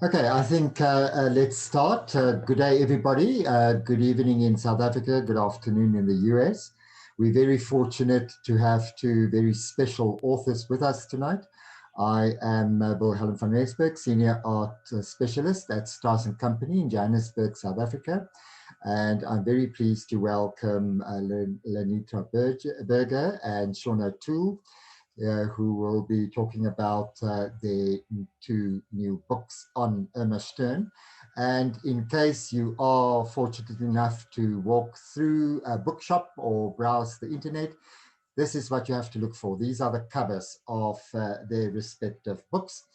Okay, I think let's start. Good day, everybody. Good evening in South Africa. Good afternoon in the US. We're very fortunate to have two very special authors with us tonight. I am Wilhelm van Rensburg, Senior Art Specialist at Strauss and Company in Johannesburg, South Africa. And I'm very pleased to welcome LaNitra Berger and Sean O'Toole, who will be talking about their two new books on Irma Stern. And in case you are fortunate enough to walk through a bookshop or browse the internet, this is what you have to look for. These are the covers of their respective books.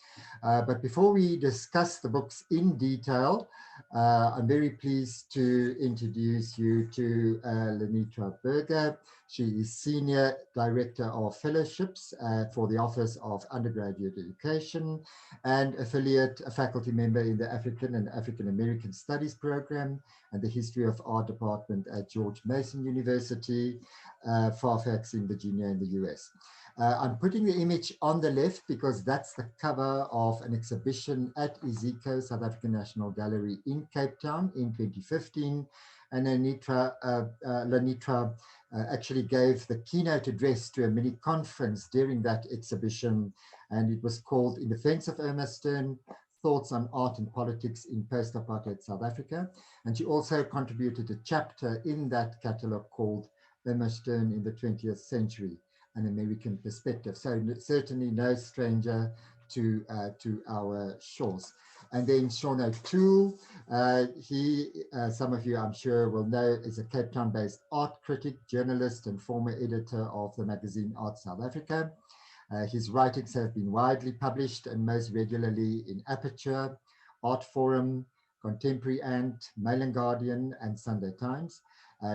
But before we discuss the books in detail, I'm very pleased to introduce you to LaNitra Berger. She is Senior Director of Fellowships for the Office of Undergraduate Education and a faculty member in the African and African American Studies program and the History of Art department at George Mason University, Fairfax in Virginia in the US. I'm putting the image on the left because that's the cover of an exhibition at ISICO, South African National Gallery in Cape Town in 2015. And LaNitra actually gave the keynote address to a mini conference during that exhibition, and it was called In Defense of Irma Stern, Thoughts on Art and Politics in Post-Apartheid South Africa. And she also contributed a chapter in that catalogue called Irma Stern in the 20th Century, an American Perspective. So certainly no stranger to our shores. And then Sean O'Toole, some of you I'm sure will know, is a Cape Town-based art critic, journalist, and former editor of the magazine Art South Africa. His writings have been widely published and most regularly in Aperture, Art Forum, Contemporary Ant, Mail and Guardian, and Sunday Times.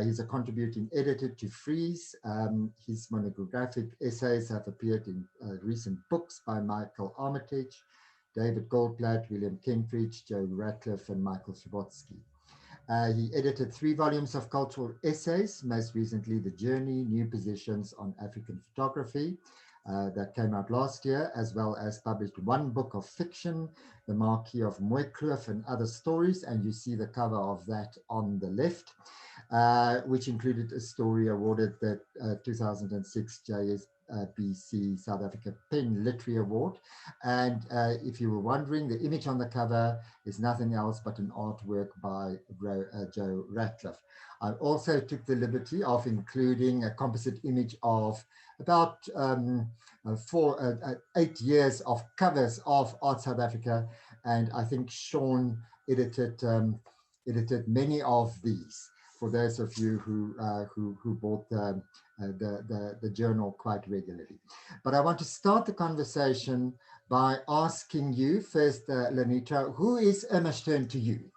He's a contributing editor to Freeze. His monographic essays have appeared in recent books by Michael Armitage, David Goldblatt, William Kentridge, Joe Ratcliffe, and Michael Prowitzky. He edited 3 volumes of cultural essays, most recently The Journey, New Positions on African Photography, that came out last year, as well as published 1 book of fiction, The Marquis of Mooikloof and Other Stories, and you see the cover of that on the left, which included a story awarded the 2006 JSBC South Africa Pen Literary Award. And if you were wondering, the image on the cover is nothing else but an artwork by Joe Ratcliffe. I also took the liberty of including a composite image of about 8 years of covers of Art South Africa, and I think Sean edited many of these for those of you who bought the journal quite regularly. But I want to start the conversation by asking you first, LaNitra, who is Irma Stern to you?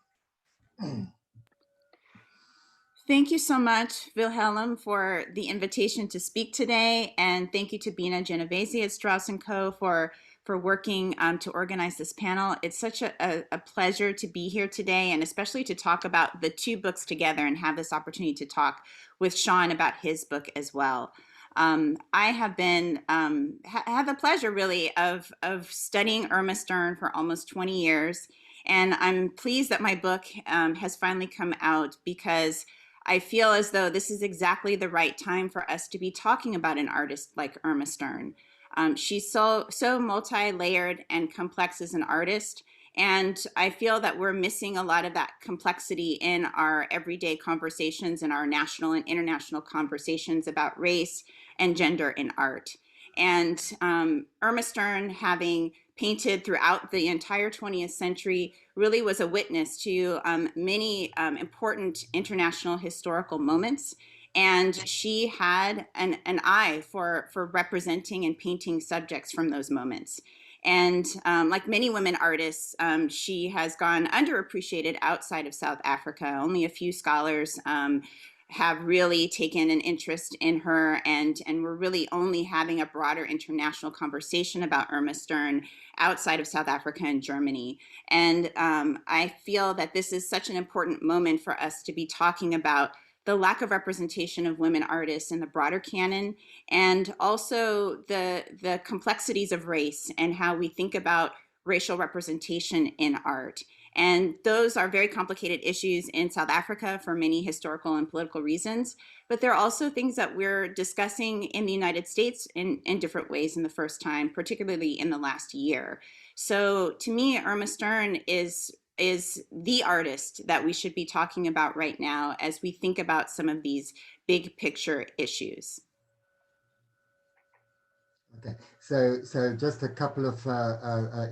Thank you so much, Wilhelm, for the invitation to speak today. And thank you to Bina Genovese at Strauss & Co. for working to organize this panel. It's such a pleasure to be here today, and especially to talk about the 2 books together and have this opportunity to talk with Sean about his book as well. I have been had the pleasure really of studying Irma Stern for almost 20 years. And I'm pleased that my book has finally come out, because I feel as though this is exactly the right time for us to be talking about an artist like Irma Stern. She's so multi-layered and complex as an artist, and I feel that we're missing a lot of that complexity in our everyday conversations and our national and international conversations about race and gender in art. And Irma Stern, having painted throughout the entire 20th century, really was a witness to many important international historical moments. And she had an eye for representing and painting subjects from those moments. And like many women artists, she has gone underappreciated outside of South Africa. Only a few scholars have really taken an interest in her, and we're really only having a broader international conversation about Irma Stern outside of South Africa and Germany. And I feel that this is such an important moment for us to be talking about the lack of representation of women artists in the broader canon, and also the complexities of race and how we think about racial representation in art. And those are very complicated issues in South Africa for many historical and political reasons. But there are also things that we're discussing in the United States in different ways in the first time, particularly in the last year. So to me, Irma Stern is the artist that we should be talking about right now as we think about some of these big picture issues. Okay, so just a couple of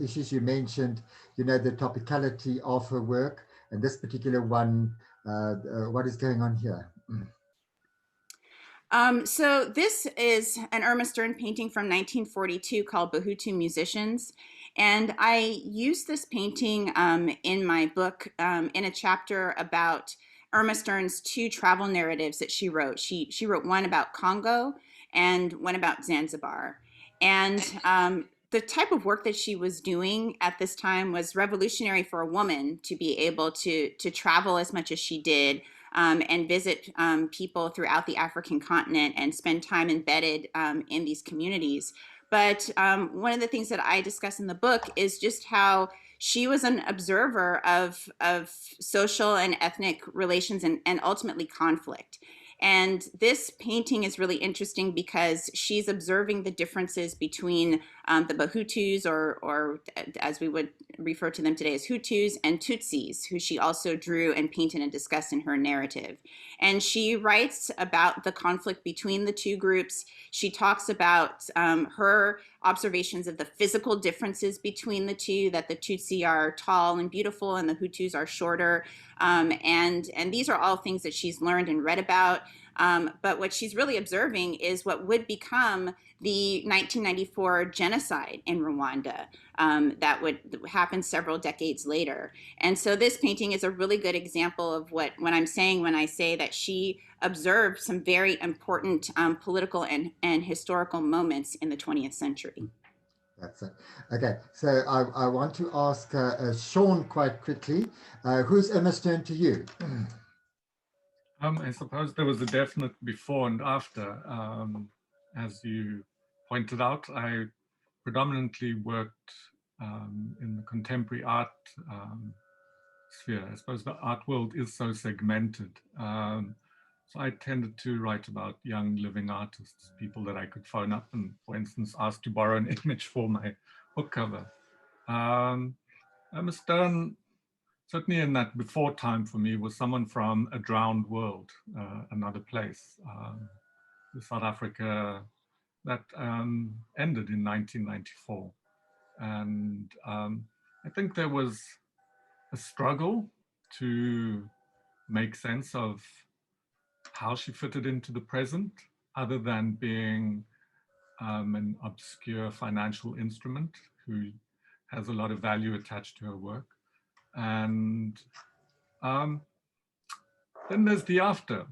issues you mentioned, the topicality of her work, and this particular one, what is going on here? So this is an Irma Stern painting from 1942 called Bahutu Musicians. And I used this painting in my book in a chapter about Irma Stern's two travel narratives that she wrote. She wrote one about Congo and one about Zanzibar. And the type of work that she was doing at this time was revolutionary for a woman to be able to travel as much as she did, and visit people throughout the African continent and spend time embedded in these communities. But one of the things that I discuss in the book is just how she was an observer of social and ethnic relations and ultimately conflict. And this painting is really interesting because she's observing the differences between the Bahutus, or as we would refer to them today as Hutus, and Tutsis, who she also drew and painted and discussed in her narrative. And she writes about the conflict between the two groups. She talks about her observations of the physical differences between the two, that the Tutsi are tall and beautiful and the Hutus are shorter. And these are all things that she's learned and read about. But what she's really observing is what would become the 1994 genocide in Rwanda that would happen several decades later. And so this painting is a really good example of what I'm saying when I say that she observed some very important political and historical moments in the 20th century. That's it. Okay, so I want to ask Sean quite quickly, who's Irma Stern to you? I suppose there was a definite before and after. As you pointed out, I predominantly worked in the contemporary art sphere. I suppose the art world is so segmented. So I tended to write about young living artists, people that I could phone up and, for instance, ask to borrow an image for my book cover. Irma Stern, certainly in that before time for me, was someone from a drowned world, another place, South Africa, that ended in 1994. And I think there was a struggle to make sense of how she fitted into the present, other than being an obscure financial instrument who has a lot of value attached to her work. And then there's the after.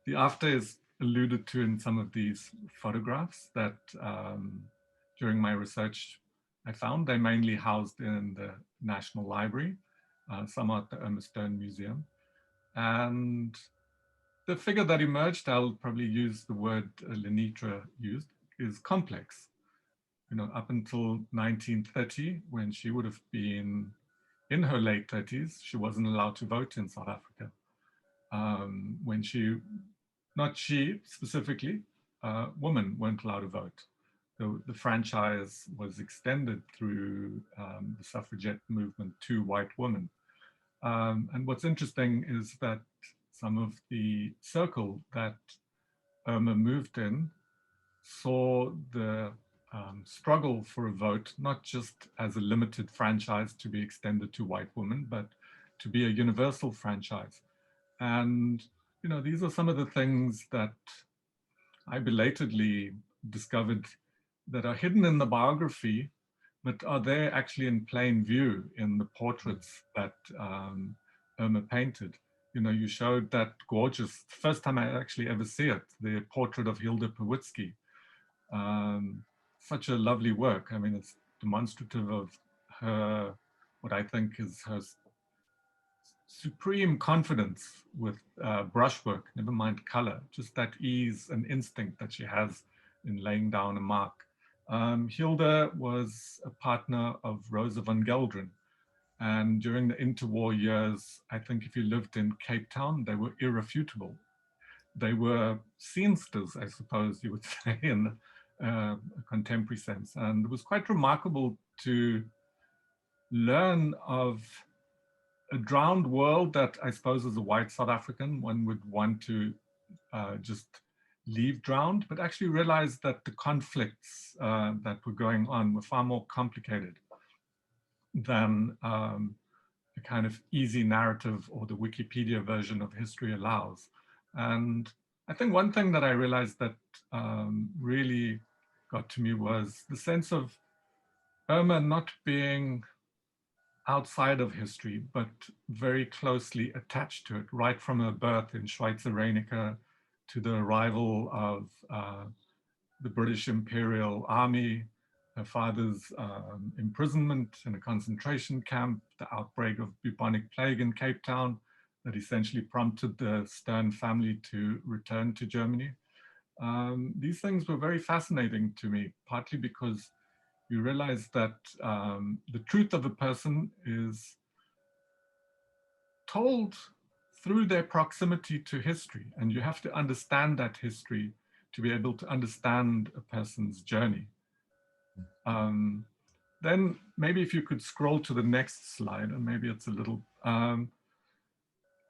The after is alluded to in some of these photographs that during my research I found. They're mainly housed in the National Library, some at the Irma Stern Museum. And the figure that emerged, I'll probably use the word LaNitra used, is complex. You know, up until 1930, when she would have been in her late 30s, she wasn't allowed to vote in South Africa. When she, not she specifically, women weren't allowed to vote. The franchise was extended through the suffragette movement to white women. And what's interesting is that some of the circle that Irma moved in saw the struggle for a vote, not just as a limited franchise to be extended to white women, but to be a universal franchise. And, you know, these are some of the things that I belatedly discovered that are hidden in the biography, but are there actually in plain view in the portraits that Irma painted. You know, you showed that gorgeous, first time I actually ever see it, the portrait of Hilda Prowitzky. Such a lovely work. I mean, it's demonstrative of her, what I think is her supreme confidence with brushwork, never mind color, just that ease and instinct that she has in laying down a mark. Hilda was a partner of Rosa van Gelderen. And during the interwar years, I think if you lived in Cape Town, they were irrefutable. They were scenesters, I suppose you would say, in a contemporary sense. And it was quite remarkable to learn of a drowned world that I suppose as a white South African, one would want to just leave drowned, but actually realize that the conflicts that were going on were far more complicated than the kind of easy narrative or the Wikipedia version of history allows. And I think one thing that I realized that really got to me was the sense of Irma not being outside of history, but very closely attached to it, right from her birth in Schweizerreiniger to the arrival of the British Imperial Army, her father's imprisonment in a concentration camp, the outbreak of bubonic plague in Cape Town that essentially prompted the Stern family to return to Germany. These things were very fascinating to me, partly because you realize that the truth of a person is told through their proximity to history, and you have to understand that history to be able to understand a person's journey. Then maybe if you could scroll to the next slide, and maybe it's a little,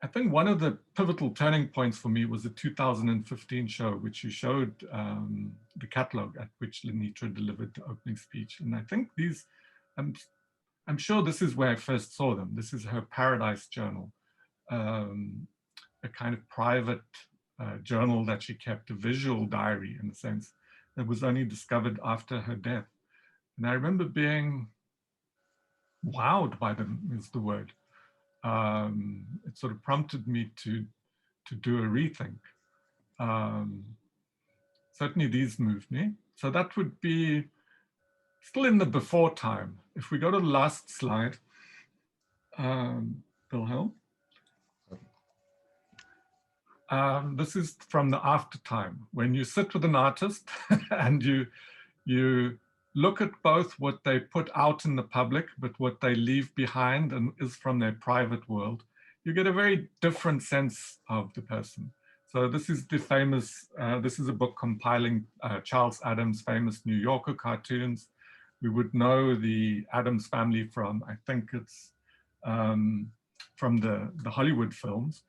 I think one of the pivotal turning points for me was the 2015 show, which you showed the catalog at which LaNitra delivered the opening speech. And I think these, I'm sure this is where I first saw them. This is her Paradise Journal, a kind of private journal that she kept, a visual diary in a sense, that was only discovered after her death. And I remember being wowed by them, is the word. It sort of prompted me to do a rethink. Certainly these moved me. So that would be still in the before time. If we go to the last slide, Wilhelm. This is from the after time, when you sit with an artist and you look at both what they put out in the public, but what they leave behind and is from their private world, you get a very different sense of the person. So this is the famous, this is a book compiling Charles Addams' famous New Yorker cartoons. We would know the Addams family from, I think it's from the Hollywood films.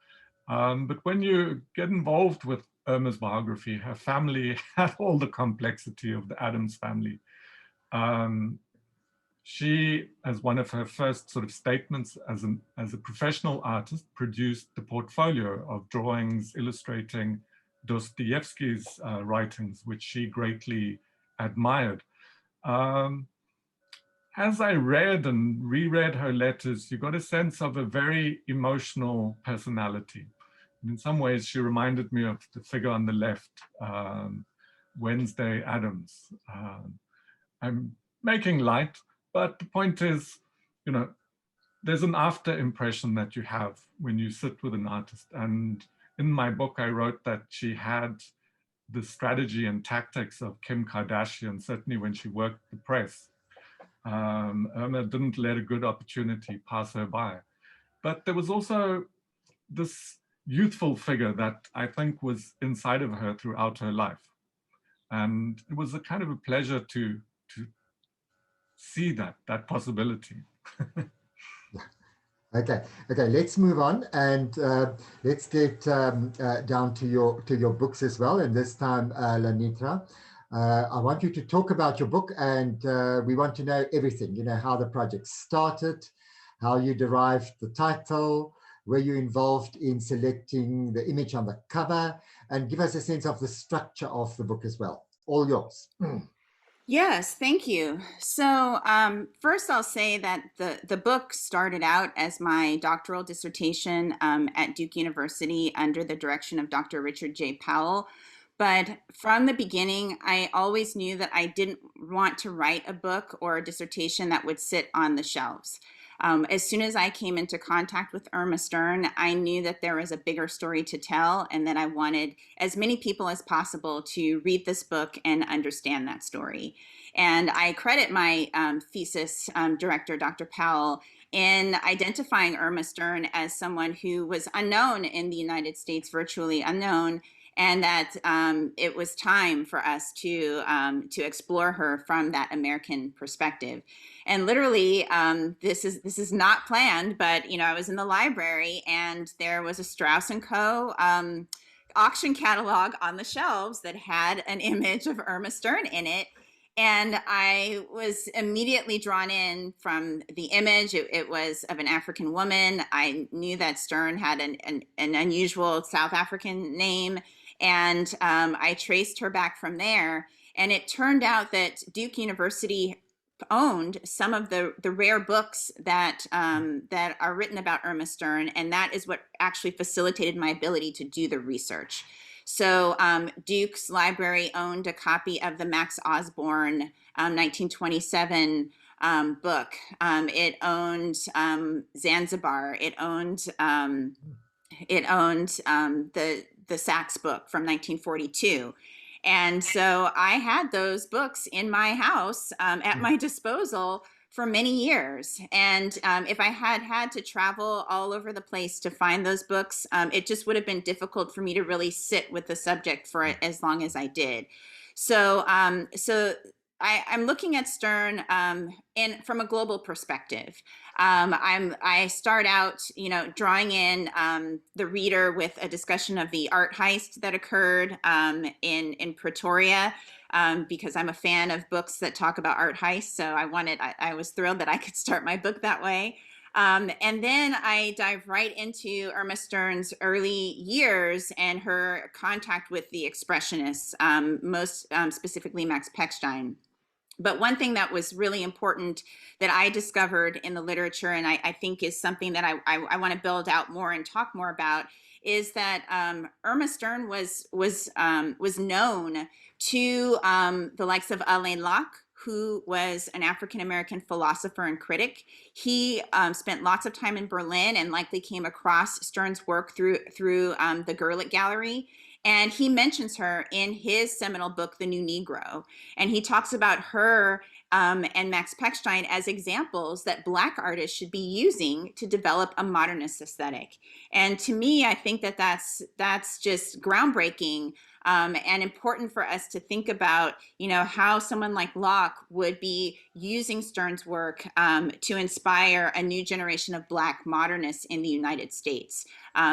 But when you get involved with Irma's biography, her family had all the complexity of the Addams family. She, as one of her first sort of statements as a professional artist, produced the portfolio of drawings illustrating Dostoevsky's writings, which she greatly admired. As I read and reread her letters, you got a sense of a very emotional personality. In some ways, she reminded me of the figure on the left, Wednesday Addams. I'm making light, but the point is, you know, there's an after impression that you have when you sit with an artist. And in my book, I wrote that she had the strategy and tactics of Kim Kardashian, certainly when she worked the press. Irma didn't let a good opportunity pass her by. But there was also this youthful figure that I think was inside of her throughout her life. And it was a kind of a pleasure to see that possibility. Okay, let's move on and let's get down to your books as well. And this time, LaNitra, I want you to talk about your book, and we want to know everything, you know, how the project started, how you derived the title, were you involved in selecting the image on the cover, and give us a sense of the structure of the book as well. All yours. Yes, thank you. So first I'll say that the book started out as my doctoral dissertation at Duke University under the direction of Dr. Richard J. Powell. But from the beginning, I always knew that I didn't want to write a book or a dissertation that would sit on the shelves. As soon as I came into contact with Irma Stern, I knew that there was a bigger story to tell and that I wanted as many people as possible to read this book and understand that story. And I credit my thesis director, Dr. Powell, in identifying Irma Stern as someone who was unknown in the United States, virtually unknown, and that it was time for us to explore her from that American perspective. And literally, this is not planned, but I was in the library and there was a Strauss and Co. Auction catalog on the shelves that had an image of Irma Stern in it. And I was immediately drawn in from the image. It was of an African woman. I knew that Stern had an unusual South African name. And I traced her back from there. And it turned out that Duke University owned some of the rare books that that are written about Irma Stern, and that is what actually facilitated my ability to do the research. So Duke's library owned a copy of the Max Osborne 1927 book. It owned Zanzibar. It owned the Sachs book from 1942. And so I had those books in my house at my disposal for many years. And if I had to travel all over the place to find those books, it just would have been difficult for me to really sit with the subject for as long as I did. So, I'm looking at Stern from a global perspective. I start out, drawing in the reader with a discussion of the art heist that occurred in Pretoria, because I'm a fan of books that talk about art heists. So I was thrilled that I could start my book that way. And then I dive right into Irma Stern's early years and her contact with the Expressionists, most specifically Max Pechstein. But one thing that was really important that I discovered in the literature, and I think is something that I want to build out more and talk more about, is that Irma Stern was known to the likes of Alain Locke, who was an African-American philosopher and critic. He spent lots of time in Berlin and likely came across Stern's work through the Gurlitt Gallery. And he mentions her in his seminal book, The New Negro. And he talks about her and Max Pechstein as examples that Black artists should be using to develop a modernist aesthetic. And to me, I think that that's just groundbreaking and important for us to think about, how someone like Locke would be using Stern's work to inspire a new generation of Black modernists in the United States.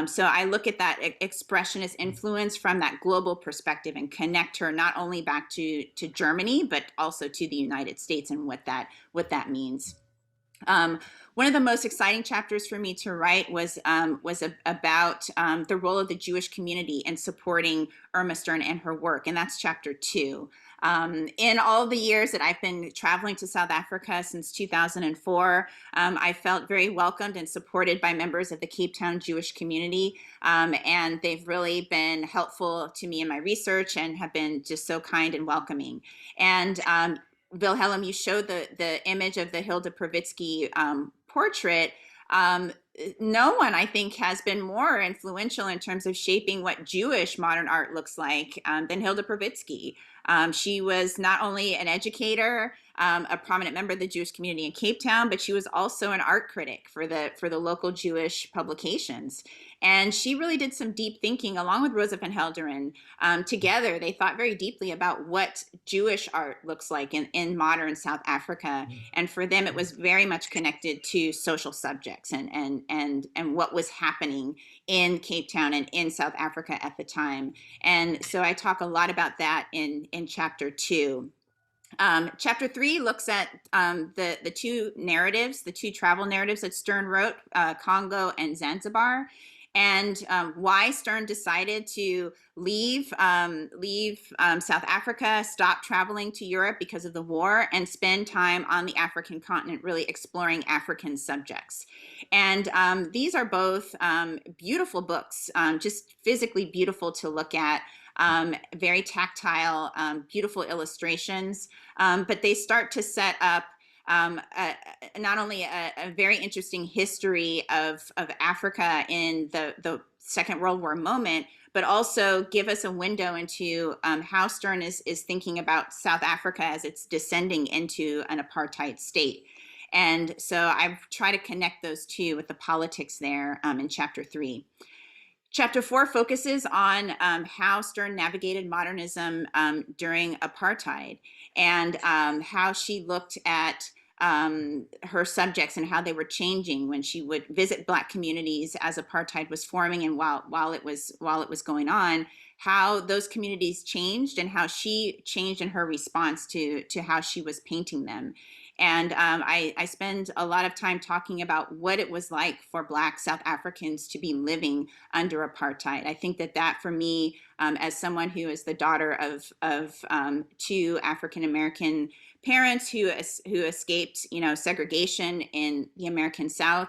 So I look at that expressionist influence from that global perspective and connect her not only back to Germany, but also to the United States and what that means. One of the most exciting chapters for me to write was about the role of the Jewish community in supporting Irma Stern and her work, and that's chapter 2. In all the years that I've been traveling to South Africa since 2004, I felt very welcomed and supported by members of the Cape Town Jewish community, and they've really been helpful to me in my research and have been just so kind and welcoming. And Wilhelm, you showed the image of the Hilda Prowitzky portrait. No one, I think, has been more influential in terms of shaping what Jewish modern art looks like than Hilda Prowitzky. She was not only an educator, a prominent member of the Jewish community in Cape Town, but she was also an art critic for the local Jewish publications. And she really did some deep thinking along with Rosa van Helderen. Together, they thought very deeply about what Jewish art looks like in modern South Africa. And for them, it was very much connected to social subjects and what was happening in Cape Town and in South Africa at the time. And so I talk a lot about that in chapter 2. Chapter 3 looks at the two travel narratives that Stern wrote, Congo and Zanzibar, and why Stern decided to leave South Africa, stop traveling to Europe because of the war, and spend time on the African continent, really exploring African subjects. And these are both beautiful books, just physically beautiful to look at. Very tactile, beautiful illustrations, but they start to set up not only a very interesting history of Africa in the Second World War moment, but also give us a window into how Stern is thinking about South Africa as it's descending into an apartheid state. And so I've tried to connect those two with the politics there in chapter 3. Chapter 4 focuses on how Stern navigated modernism during apartheid, and how she looked at her subjects and how they were changing when she would visit Black communities as apartheid was forming, and while it was going on, how those communities changed and how she changed in her response to how she was painting them. And I spend a lot of time talking about what it was like for Black South Africans to be living under apartheid. I think that for me, as someone who is the daughter of 2 African American parents who escaped, segregation in the American South,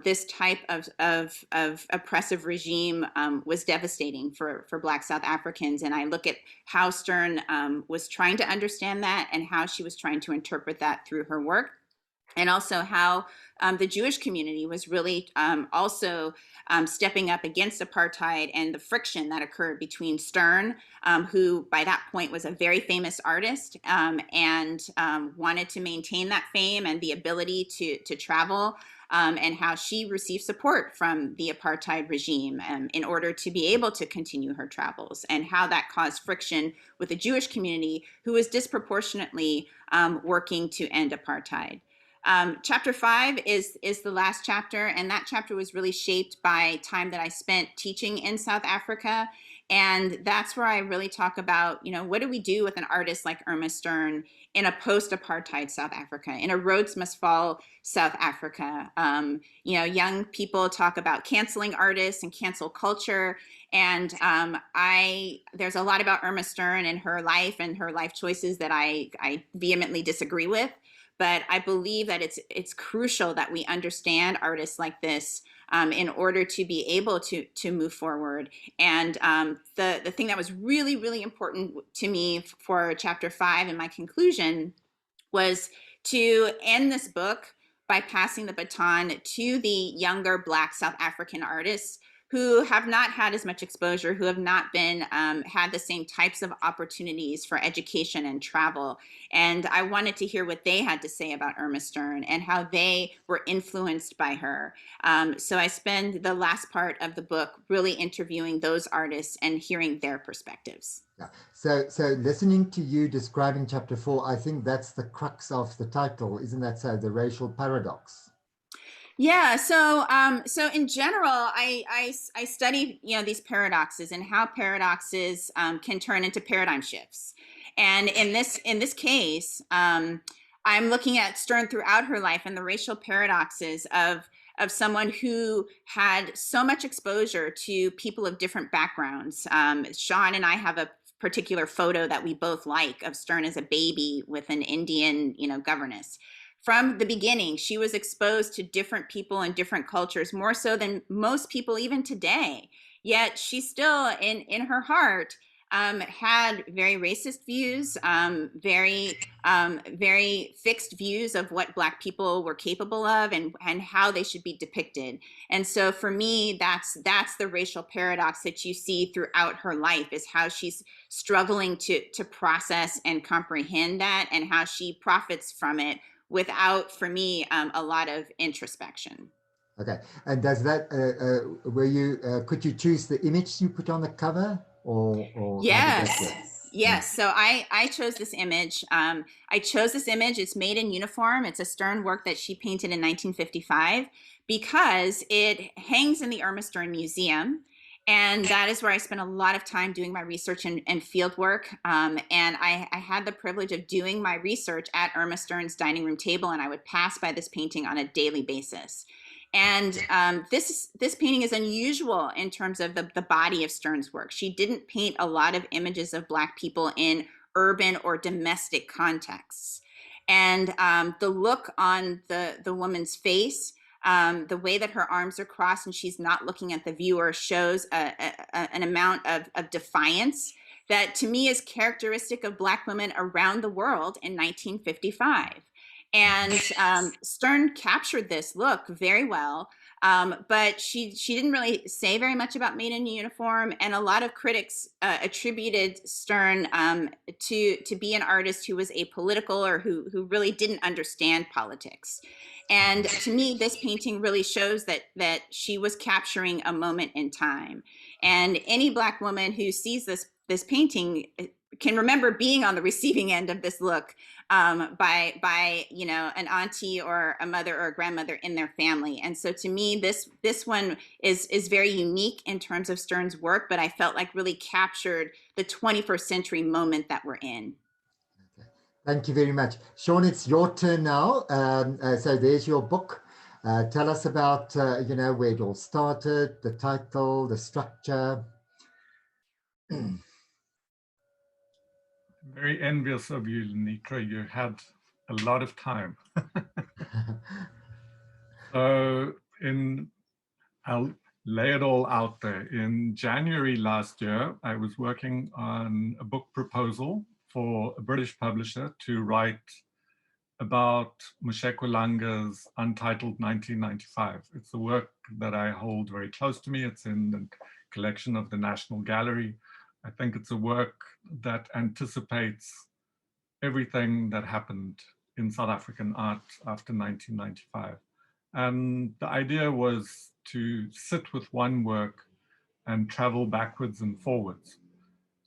this type of oppressive regime was devastating for Black South Africans. And I look at how Stern was trying to understand that and how she was trying to interpret that through her work. And also how the Jewish community was really also stepping up against apartheid and the friction that occurred between Stern, who by that point was a very famous artist and wanted to maintain that fame and the ability to travel, and how she received support from the apartheid regime in order to be able to continue her travels, and how that caused friction with the Jewish community, who was disproportionately working to end apartheid. Chapter 5 is the last chapter, and that chapter was really shaped by time that I spent teaching in South Africa. And that's where I really talk about, what do we do with an artist like Irma Stern in a post-apartheid South Africa, in a Rhodes Must Fall South Africa? Young people talk about canceling artists and cancel culture. And there's a lot about Irma Stern and her life choices that I vehemently disagree with. But I believe that it's crucial that we understand artists like this in order to be able to move forward. And the thing that was really, really important to me for chapter 5 and my conclusion was to end this book by passing the baton to the younger Black South African artists who have not had as much exposure, who have not been had the same types of opportunities for education and travel. And I wanted to hear what they had to say about Irma Stern and how they were influenced by her. So I spend the last part of the book really interviewing those artists and hearing their perspectives. Yeah. So listening to you describing chapter 4, I think that's the crux of the title, isn't that so? The racial paradox. Yeah, so in general, I study these paradoxes and how paradoxes can turn into paradigm shifts. And in this case, I'm looking at Stern throughout her life and the racial paradoxes of someone who had so much exposure to people of different backgrounds. Sean and I have a particular photo that we both like of Stern as a baby with an Indian, governess. From the beginning, she was exposed to different people and different cultures, more so than most people even today. Yet she still, in her heart, had very racist views, very fixed views of what Black people were capable of and how they should be depicted. And so for me, that's the racial paradox that you see throughout her life, is how she's struggling to process and comprehend that, and how she profits from it without, for me, a lot of introspection. Okay, and does that could you choose the image you put on the cover, or yes? So I chose this image. It's made in uniform. It's a Stern work that she painted in 1955 because it hangs in the Irma Stern Museum. And that is where I spent a lot of time doing my research and field work. And I had the privilege of doing my research at Irma Stern's dining room table, and I would pass by this painting on a daily basis. And this painting is unusual in terms of the body of Stern's work. She didn't paint a lot of images of Black people in urban or domestic contexts. And the look on the woman's face, the way that her arms are crossed and she's not looking at the viewer, shows an amount of defiance that to me is characteristic of Black women around the world in 1955. And Stern captured this look very well, but she didn't really say very much about maiden uniform, and a lot of critics attributed Stern to be an artist who was apolitical or who really didn't understand politics. And to me, this painting really shows that she was capturing a moment in time. And any Black woman who sees this painting can remember being on the receiving end of this look by you know, an auntie or a mother or a grandmother in their family. And so to me, this one is very unique in terms of Stern's work, but I felt like really captured the 21st century moment that we're in. Thank you very much. Sean, it's your turn now. So there's your book. Tell us about, you know, where it all started, the title, the structure. Very envious of you, LaNitra. You had a lot of time. So I'll lay it all out there. In January last year, I was working on a book proposal for a British publisher to write about Moshequelanga's Untitled 1995. It's a work that I hold very close to me. It's in the collection of the National Gallery. I think it's a work that anticipates everything that happened in South African art after 1995. And the idea was to sit with one work and travel backwards and forwards.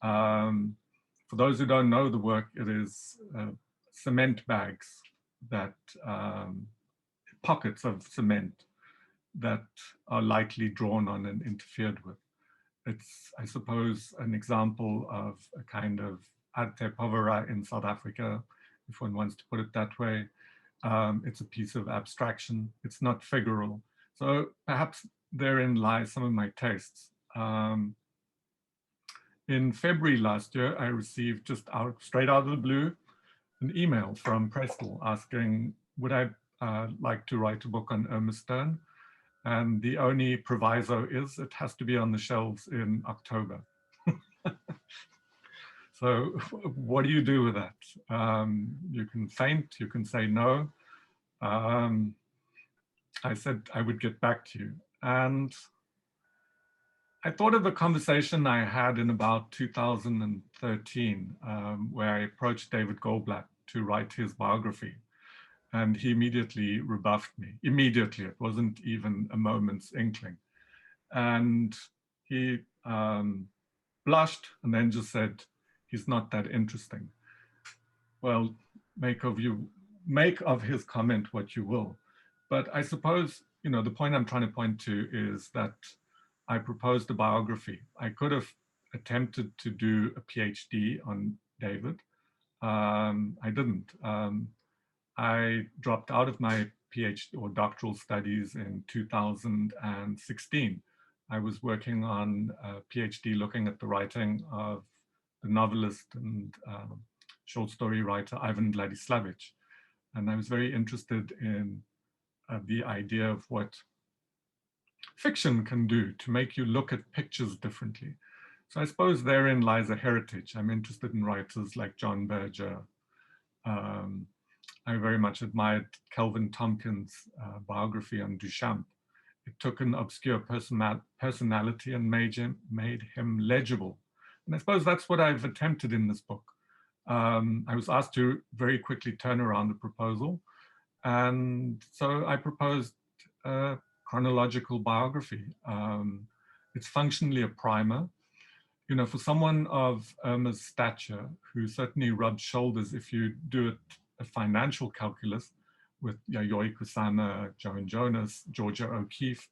For those who don't know the work, it is cement bags that, pockets of cement that are lightly drawn on and interfered with. It's, I suppose, an example of a kind of arte povera in South Africa, if one wants to put it that way. It's a piece of abstraction. It's not figural. So perhaps therein lies some of my tastes. In February last year, I received just straight out of the blue, an email from Prestel asking, would I like to write a book on Irma Stern? And the only proviso is it has to be on the shelves in October. So what do you do with that? You can faint, you can say no. I said I would get back to you. And I thought of a conversation I had in about 2013, where I approached David Goldblatt to write his biography. And he immediately rebuffed me. Immediately, it wasn't even a moment's inkling. And he blushed and then just said, he's not that interesting. Well, make of his comment what you will. But I suppose, you know, the point I'm trying to point to is that I proposed a biography. I could have attempted to do a PhD on David. I didn't. I dropped out of my PhD or doctoral studies in 2016. I was working on a PhD looking at the writing of the novelist and short story writer Ivan Vladislavich. And I was very interested in the idea of what fiction can do to make you look at pictures differently. So I suppose therein lies a heritage. I'm interested in writers like John Berger. I very much admired Kelvin Tompkins' biography on Duchamp. It took an obscure personality and made him legible. And I suppose that's what I've attempted in this book. I was asked to very quickly turn around the proposal. And so I proposed a chronological biography. It's functionally a primer. You know, for someone of Irma's stature, who certainly rubs shoulders if you do a financial calculus with Yayoi Kusama, Joan Jonas, Georgia O'Keeffe,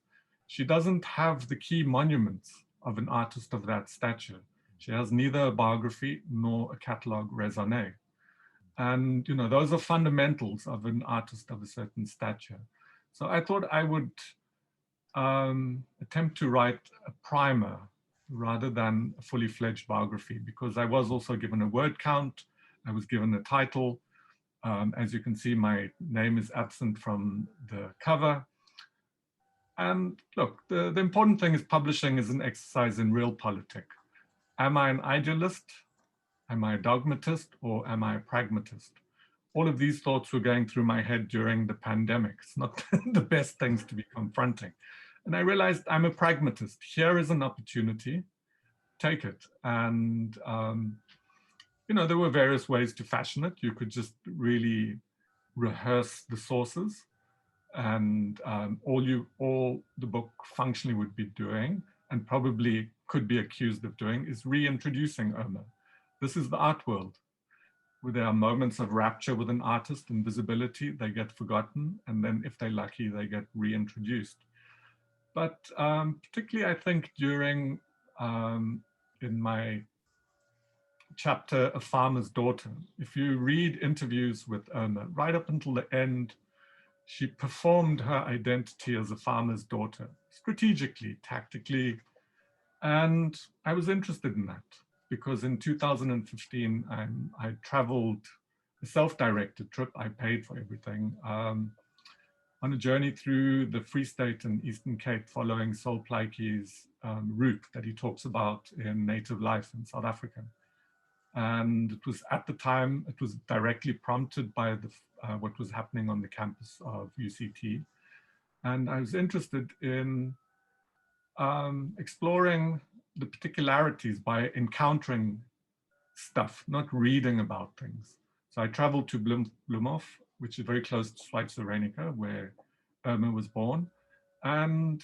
she doesn't have the key monuments of an artist of that stature. She has neither a biography nor a catalogue raisonné. And, you know, those are fundamentals of an artist of a certain stature. So I thought I would attempt to write a primer rather than a fully fledged biography, because I was also given a word count, I was given a title. As you can see, my name is absent from the cover. And look, the important thing is publishing is an exercise in realpolitik. Am I an idealist? Am I a dogmatist? Or am I a pragmatist? all of these thoughts were going through my head during the pandemic. It's not the best things to be confronting. And I realized I'm a pragmatist. Here is an opportunity, take it. And, there were various ways to fashion it. You could just really rehearse the sources, and all the book functionally would be doing, and probably could be accused of doing, is reintroducing Irma. This is the art world, where there are moments of rapture with an artist and visibility, they get forgotten, and then if they're lucky, they get reintroduced. But particularly, I think during, in my chapter, A Farmer's Daughter, if you read interviews with Irma, right up until the end, she performed her identity as a farmer's daughter, strategically, tactically, and I was interested in that because in 2015, I traveled a self-directed trip, I paid for everything, on a journey through the Free State and Eastern Cape, following Sol Plaatje's route that he talks about in Native Life in South Africa. And it was, at the time, it was directly prompted by what was happening on the campus of UCT. And I was interested in exploring the particularities by encountering stuff, not reading about things. So I traveled to Bloemhof, which is very close to Schweitzer-Reinicker, where Irma was born. And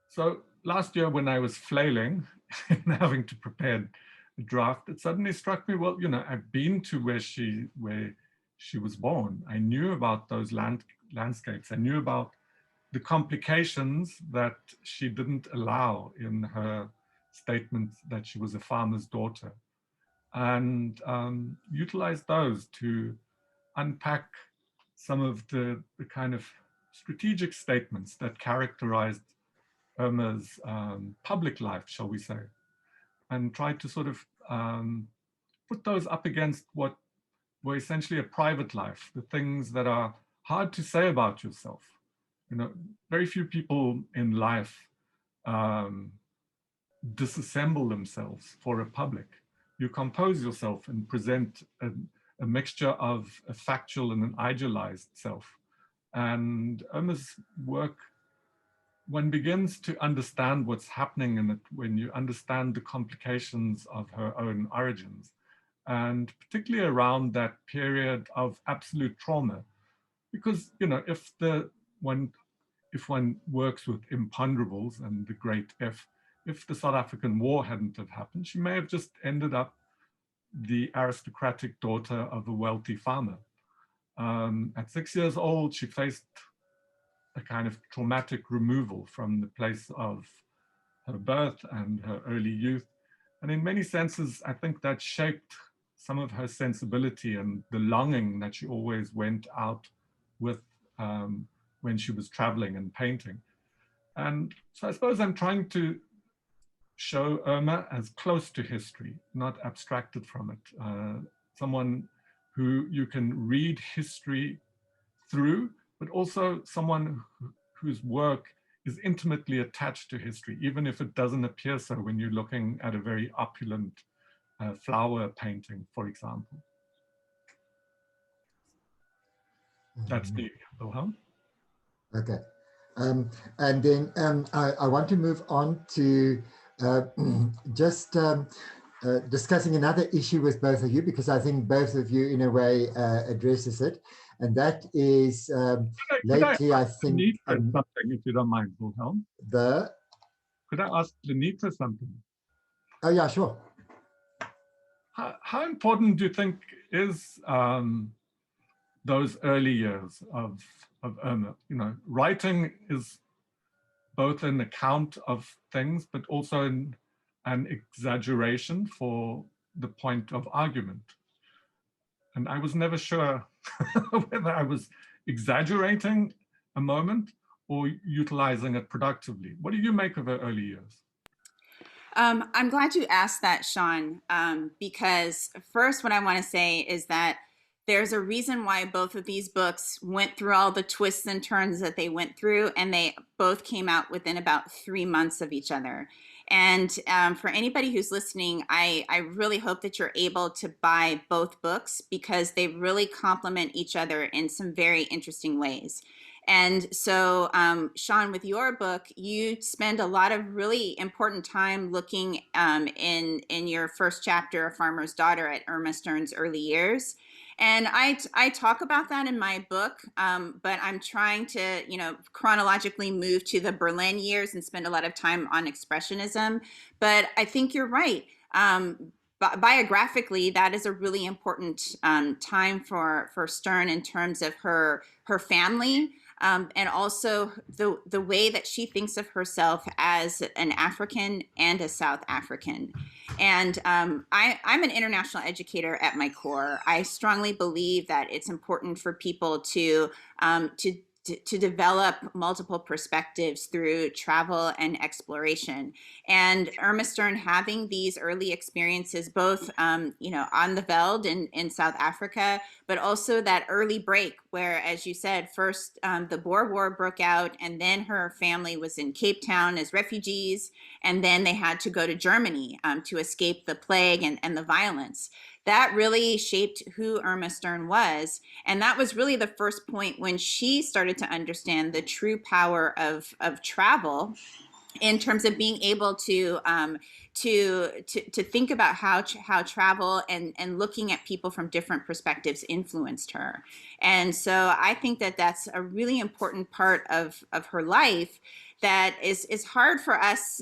so last year when I was flailing and having to prepare a draft, it suddenly struck me, well, I've been to where she was born. I knew about those landscapes. I knew about the complications that she didn't allow in her statement that she was a farmer's daughter, and utilized those to unpack some of the kind of strategic statements that characterized Irma's public life, shall we say, and tried to sort of put those up against what were essentially a private life, the things that are hard to say about yourself. Very few people in life disassemble themselves for a public. You compose yourself and present a mixture of a factual and an idealized self. And Irma's work, one begins to understand what's happening in it when you understand the complications of her own origins, and particularly around that period of absolute trauma. Because, if one works with imponderables and the great if the South African War hadn't have happened, she may have just ended up the aristocratic daughter of a wealthy farmer. At 6 years old, she faced a kind of traumatic removal from the place of her birth and her early youth. And in many senses, I think that shaped some of her sensibility and the longing that she always went out with when she was traveling and painting. And so I suppose I'm trying to show Irma as close to history, not abstracted from it. Someone who you can read history through, but also someone whose work is intimately attached to history, even if it doesn't appear so when you're looking at a very opulent flower painting, for example. That's me, Wilhelm. Okay. And then I want to move on to just discussing another issue with both of you, because I think both of you in a way addresses it. And that is lately, I think... something, if you don't mind, Wilhelm. Could I ask LaNitra something? Oh, yeah, sure. How important do you think is those early years of Irma? Writing is both an account of things, but also an exaggeration for the point of argument. And I was never sure whether I was exaggerating a moment or utilizing it productively. What do you make of her early years? I'm glad you asked that, Sean, because first what I want to say is that there's a reason why both of these books went through all the twists and turns that they went through, and they both came out within about 3 months of each other. And for anybody who's listening, I really hope that you're able to buy both books because they really complement each other in some very interesting ways. And so, Sean, with your book, you spend a lot of really important time looking in your first chapter, A Farmer's Daughter, at Irma Stern's early years. And I talk about that in my book, but I'm trying to, chronologically move to the Berlin years and spend a lot of time on Expressionism. But I think you're right. Biographically, that is a really important time for Stern in terms of her family. And also the way that she thinks of herself as an African and a South African. And I'm an international educator at my core. I strongly believe that it's important for people to develop multiple perspectives through travel and exploration. And Irma Stern having these early experiences, both on the Veld in South Africa, but also that early break where, as you said, first the Boer War broke out, and then her family was in Cape Town as refugees, and then they had to go to Germany to escape the plague and the violence. That really shaped who Irma Stern was. And that was really the first point when she started to understand the true power of travel in terms of being able to think about how travel and looking at people from different perspectives influenced her. And so I think that that's a really important part of her life that is hard for us,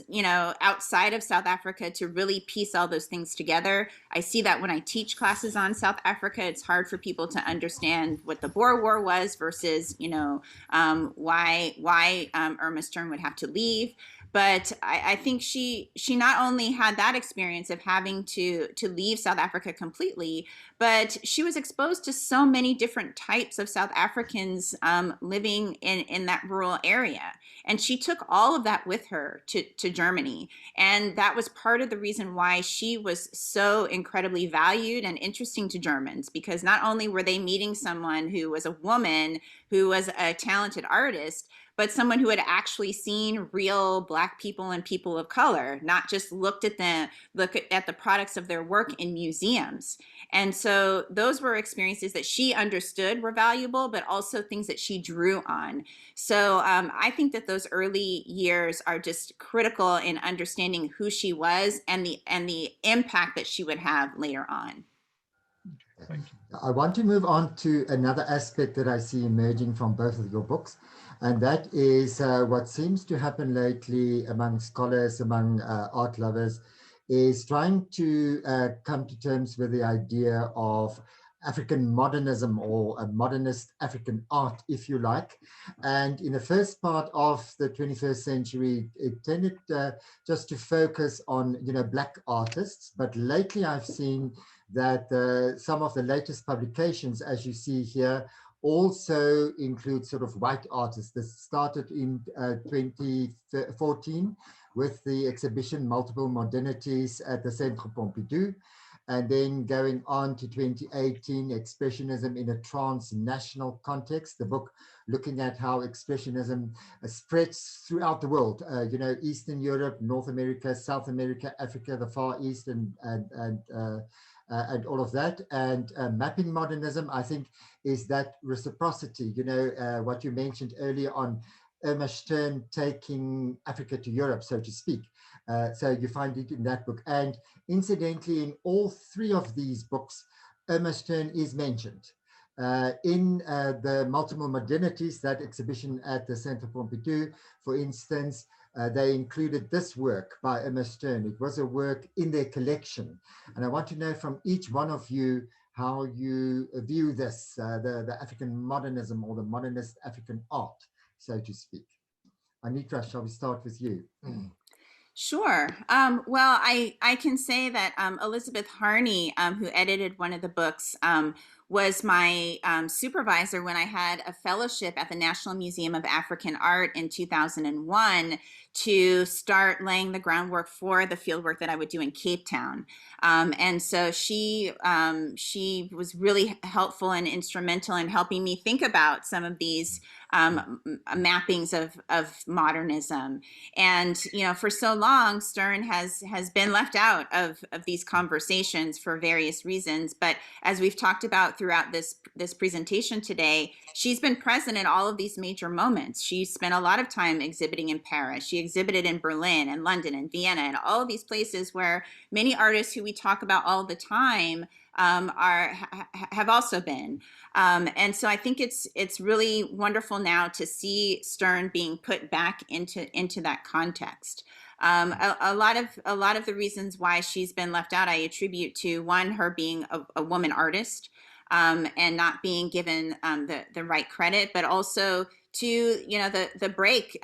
outside of South Africa to really piece all those things together. I see that when I teach classes on South Africa, it's hard for people to understand what the Boer War was versus, why Irma Stern would have to leave. But I think she not only had that experience of having to leave South Africa completely, but she was exposed to so many different types of South Africans living in that rural area. And she took all of that with her to Germany. And that was part of the reason why she was so incredibly valued and interesting to Germans, because not only were they meeting someone who was a woman, who was a talented artist, but someone who had actually seen real Black people and people of color, not just look at the products of their work in museums. And so those were experiences that she understood were valuable, but also things that she drew on. So I think that those early years are just critical in understanding who she was and the impact that she would have later on. Thank you. I want to move on to another aspect that I see emerging from both of your books, and that is what seems to happen lately among scholars, among art lovers, is trying to come to terms with the idea of African modernism, or a modernist African art, if you like. And in the first part of the 21st century, it tended just to focus on, Black artists. But lately I've seen that some of the latest publications, as you see here, also include sort of white artists. This started in 2014 with the exhibition Multiple Modernities at the Centre Pompidou, and then going on to 2018, Expressionism in a Transnational Context, the book looking at how Expressionism spreads throughout the world, Eastern Europe, North America, South America, Africa, the Far East, and all of that. And mapping modernism, I think, is that reciprocity, what you mentioned earlier on, Irma Stern taking Africa to Europe, so to speak. So you find it in that book. And incidentally, in all three of these books, Irma Stern is mentioned. In the Multiple Modernities, that exhibition at the Centre Pompidou, for instance, they included this work by Irma Stern. It was a work in their collection. And I want to know from each one of you how you view this, the African modernism, or the modernist African art, so to speak. Anitra, shall we start with you? Sure. Well, I can say that Elizabeth Harney, who edited one of the books, was my supervisor when I had a fellowship at the National Museum of African Art in 2001 to start laying the groundwork for the fieldwork that I would do in Cape Town. And so she was really helpful and instrumental in helping me think about some of these mappings of modernism. And for so long, Stern has been left out of these conversations for various reasons. But as we've talked about throughout this presentation today, she's been present in all of these major moments. She spent a lot of time exhibiting in Paris. She exhibited in Berlin and London and Vienna and all of these places where many artists who we talk about all the time have also been. And so I think it's really wonderful now to see Stern being put back into that context. A lot of the reasons why she's been left out, I attribute to one, her being a woman artist and not being given the right credit, but also to the break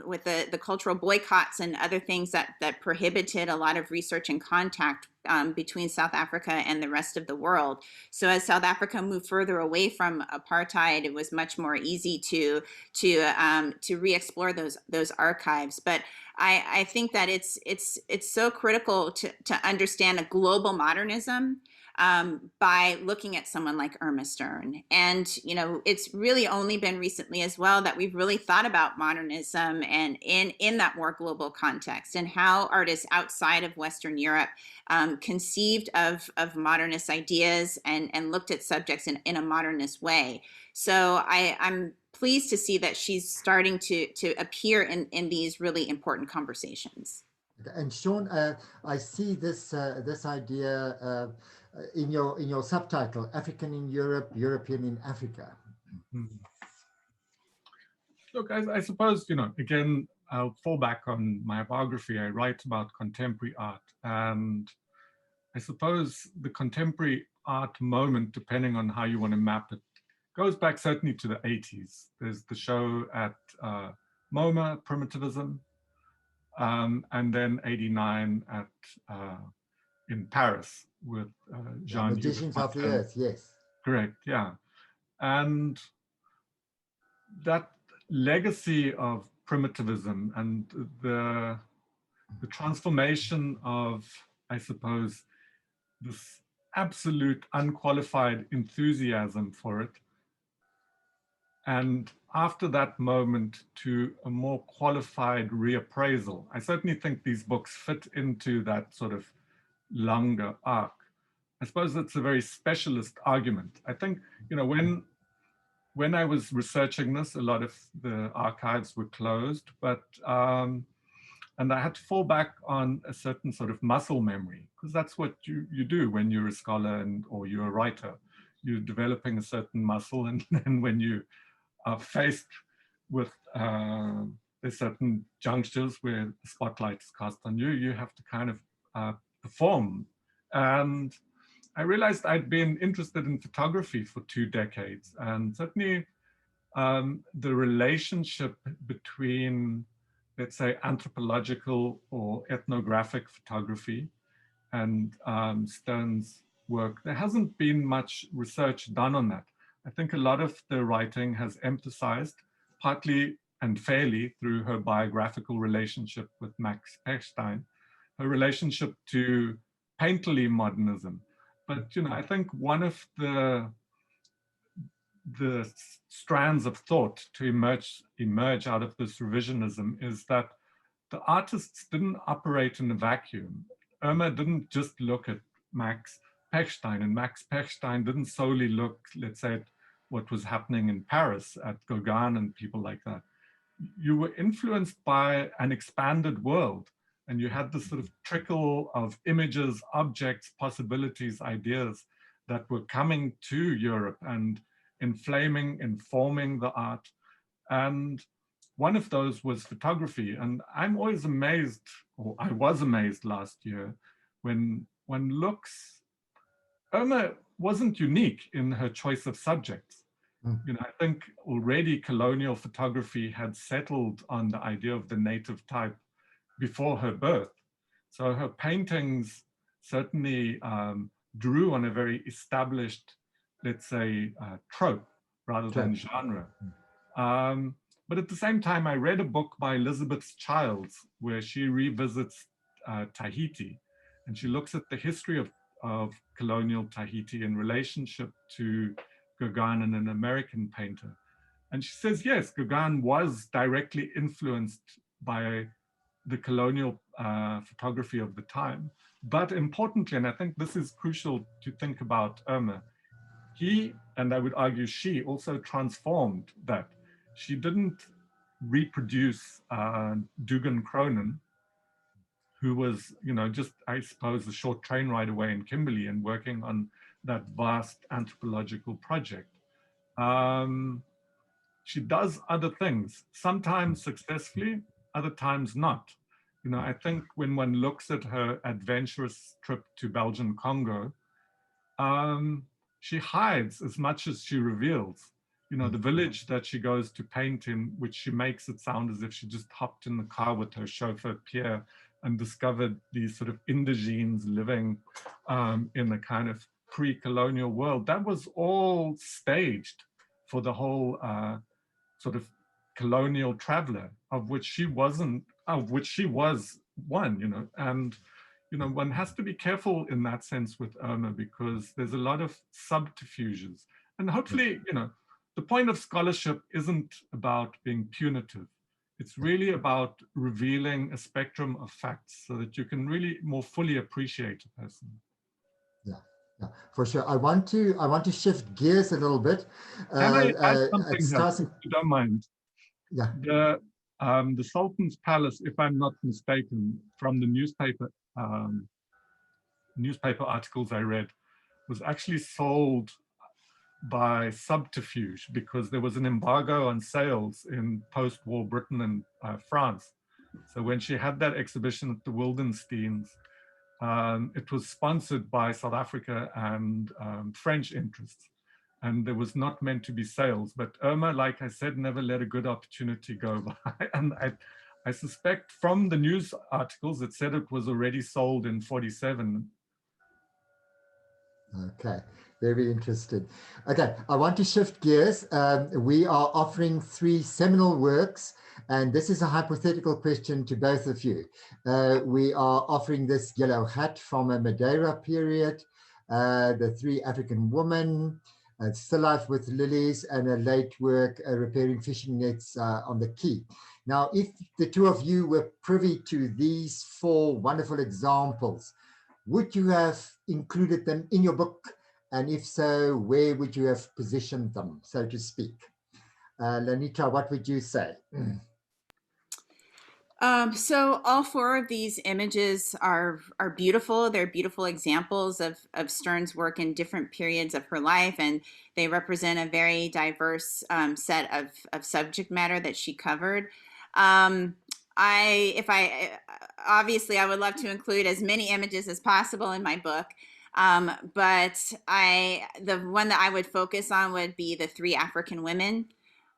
with the cultural boycotts and other things that prohibited a lot of research and contact between South Africa and the rest of the world. So as South Africa moved further away from apartheid, it was much more easy to re-explore those archives. But I think that it's so critical to understand a global modernism by looking at someone like Irma Stern. And, it's really only been recently as well that we've really thought about modernism and in that more global context, and how artists outside of Western Europe conceived of modernist ideas and looked at subjects in a modernist way. So I'm pleased to see that she's starting to appear in these really important conversations. And Sean, I see this idea in your subtitle: African in Europe, European in Africa. Mm-hmm. Look, I suppose, again, I'll fall back on my biography. I write about contemporary art, and I suppose the contemporary art moment, depending on how you want to map it, goes back certainly to the 80s. There's the show at MoMA, Primitivism, and then 89 at in Paris with Jean. Magicians of the Earth, yes. Correct, yeah. And that legacy of primitivism and the transformation of, I suppose, this absolute unqualified enthusiasm for it, and after that moment to a more qualified reappraisal. I certainly think these books fit into that sort of longer arc. I suppose it's a very specialist argument. I think, when I was researching this, a lot of the archives were closed, but and I had to fall back on a certain sort of muscle memory, because that's what you do when you're a scholar or you're a writer. You're developing a certain muscle, and then when you are faced with there's certain junctures where the spotlight is cast on you, you have to kind of perform. And I realized I'd been interested in photography for 2 decades, and certainly the relationship between, let's say, anthropological or ethnographic photography and Stern's work, there hasn't been much research done on that. I think a lot of the writing has emphasized, partly and fairly through her biographical relationship with Max Pechstein, her relationship to painterly modernism. But I think one of the strands of thought to emerge out of this revisionism is that the artists didn't operate in a vacuum. Irma didn't just look at Max Pechstein, and Max Pechstein didn't solely look, let's say, at what was happening in Paris at Gauguin and people like that. You were influenced by an expanded world, and you had this sort of trickle of images, objects, possibilities, ideas that were coming to Europe and informing the art. And one of those was photography. And I'm always amazed, or I was amazed last year, when one looks, Irma wasn't unique in her choice of subjects. I think already colonial photography had settled on the idea of the native type before her birth. So her paintings certainly drew on a very established let's say, trope rather than genre. But at the same time, I read a book by Elizabeth Childs where she revisits Tahiti, and she looks at the history of colonial Tahiti in relationship to Gauguin and an American painter. And she says, yes, Gauguin was directly influenced by the colonial photography of the time. But importantly, and I think this is crucial to think about Irma, he, and I would argue she, also transformed that. She didn't reproduce Dugan Cronin, who was, just, I suppose, a short train ride away in Kimberley and working on that vast anthropological project. She does other things, sometimes successfully, other times not. I think when one looks at her adventurous trip to Belgian Congo, she hides as much as she reveals. The village that she goes to paint in, which she makes it sound as if she just hopped in the car with her chauffeur Pierre and discovered these sort of indigenes living in a kind of pre-colonial world. That was all staged for the whole sort of colonial traveler, of which she was one, and one has to be careful in that sense with Irma, because there's a lot of subterfuges. And hopefully, the point of scholarship isn't about being punitive. It's really about revealing a spectrum of facts so that you can really more fully appreciate a person. Yeah, for sure. I want to shift gears a little bit. Can I add something here, if you don't mind? Yeah. The Sultan's Palace, if I'm not mistaken, from the newspaper articles I read, was actually sold by subterfuge because there was an embargo on sales in post-war Britain and France. So when she had that exhibition at the Wildensteins, it was sponsored by South Africa and French interests, and there was not meant to be sales. But Irma, like I said, never let a good opportunity go by. And I suspect from the news articles, it said it was already sold in 47. Okay, very interesting. Okay, I want to shift gears. We are offering 3 seminal works, and this is a hypothetical question to both of you. We are offering this Yellow Hat from a Madeira period, the 3 African Women, Still Life with Lilies, and a late work, Repairing Fishing Nets on the Quay. Now, if the 2 of you were privy to these 4 wonderful examples, would you have included them in your book? And if so, where would you have positioned them, so to speak? LaNitra, what would you say? So all 4 of these images are beautiful. They're beautiful examples of Stern's work in different periods of her life, and they represent a very diverse set of subject matter that she covered. Obviously I would love to include as many images as possible in my book, but the one that I would focus on would be the 3 African women.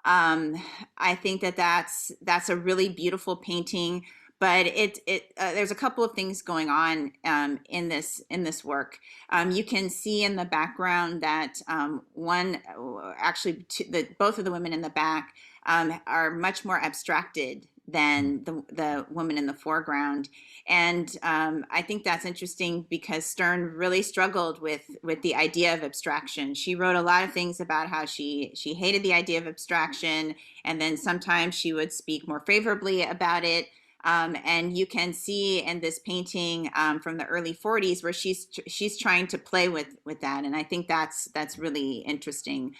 I think that's a really beautiful painting, but there's a couple of things going on in this work. You can see in the background that both of the women in the back are much more abstracted than the woman in the foreground. And I think that's interesting because Stern really struggled with the idea of abstraction. She wrote a lot of things about how she hated the idea of abstraction, and then sometimes she would speak more favorably about it. And you can see in this painting from the early 40s where she's trying to play with that, and I think that's really interesting.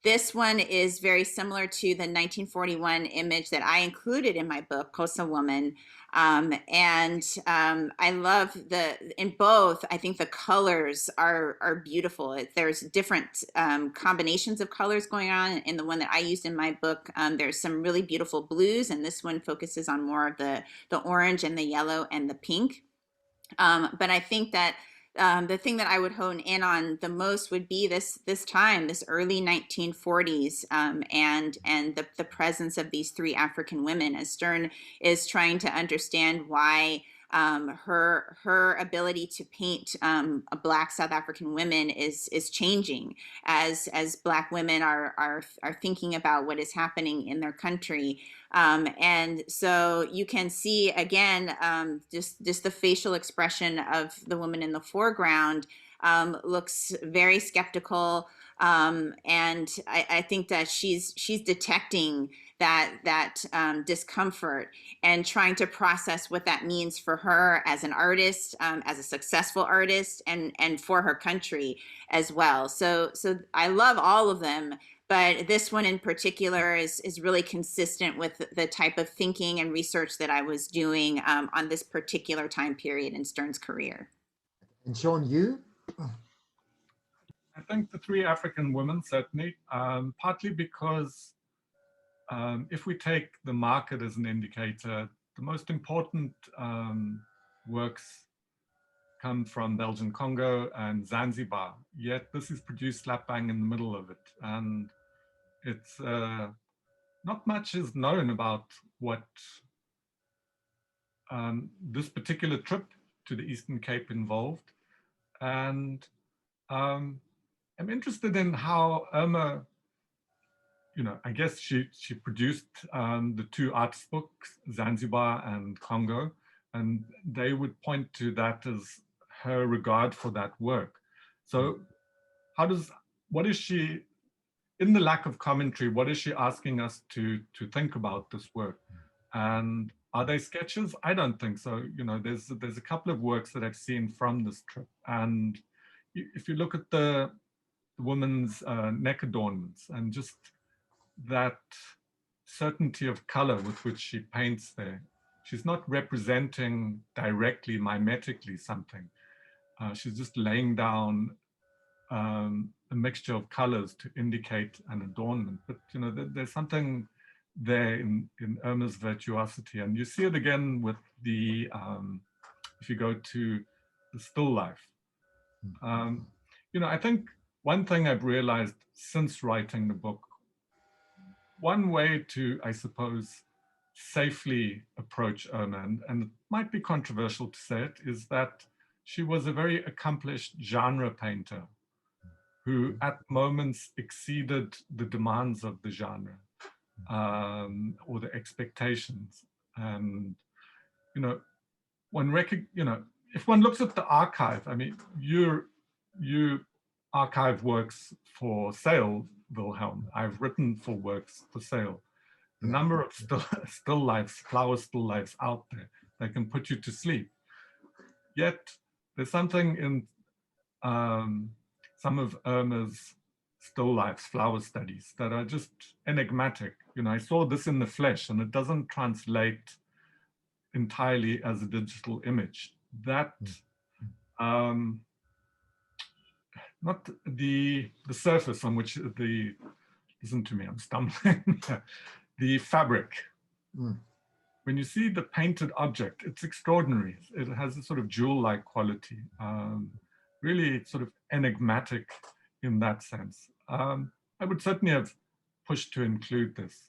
This one is very similar to the 1941 image that I included in my book, Kosa Woman. I love in both, I think the colors are beautiful. There's different combinations of colors going on. In the one that I used in my book, there's some really beautiful blues, and this one focuses on more of the orange and the yellow and the pink. But I think that the thing that I would hone in on the most would be this early 1940s, and the presence of these 3 African women, as Stern is trying to understand why her ability to paint Black South African women is changing as Black women are thinking about what is happening in their country. And so you can see again just the facial expression of the woman in the foreground looks very skeptical. And I think that she's detecting that discomfort and trying to process what that means for her as an artist, as a successful artist, and for her country as well. So I love all of them, but this one in particular is really consistent with the type of thinking and research that I was doing on this particular time period in Stern's career. And Sean, you? I think the three African women, certainly, partly because if we take the market as an indicator, the most important works come from Belgian Congo and Zanzibar, yet this is produced slap bang in the middle of it. And it's not much is known about what this particular trip to the Eastern Cape involved. And I'm interested in how Irma, I guess she produced the two artist books, Zanzibar and Congo, and they would point to that as her regard for that work. So what is she, in the lack of commentary, what is she asking us to think about this work? And are they sketches? I don't think so. There's a couple of works that I've seen from this trip. And if you look at the woman's neck adornments and just that certainty of color with which she paints there, she's not representing directly, mimetically something. She's just laying down a mixture of colors to indicate an adornment. But there's something there in Irma's virtuosity, and you see it again with the if you go to the still life. I think one thing I've realized since writing the book, one way to, I suppose, safely approach Irma, and it might be controversial to say it, is that she was a very accomplished genre painter who at moments exceeded the demands of the genre or the expectations. And, if one looks at the archive, I mean, you archive works for sale, Wilhelm. I've written for works for sale. The number of still lifes, flower still lifes out there that can put you to sleep. Yet there's something in some of Irma's still lifes, flower studies, that are just enigmatic. I saw this in the flesh, and it doesn't translate entirely as a digital image. That not the surface on which listen to me, I'm stumbling. The fabric. When you see the painted object, it's extraordinary. It has a sort of jewel-like quality, really sort of enigmatic in that sense. I would certainly have pushed to include this,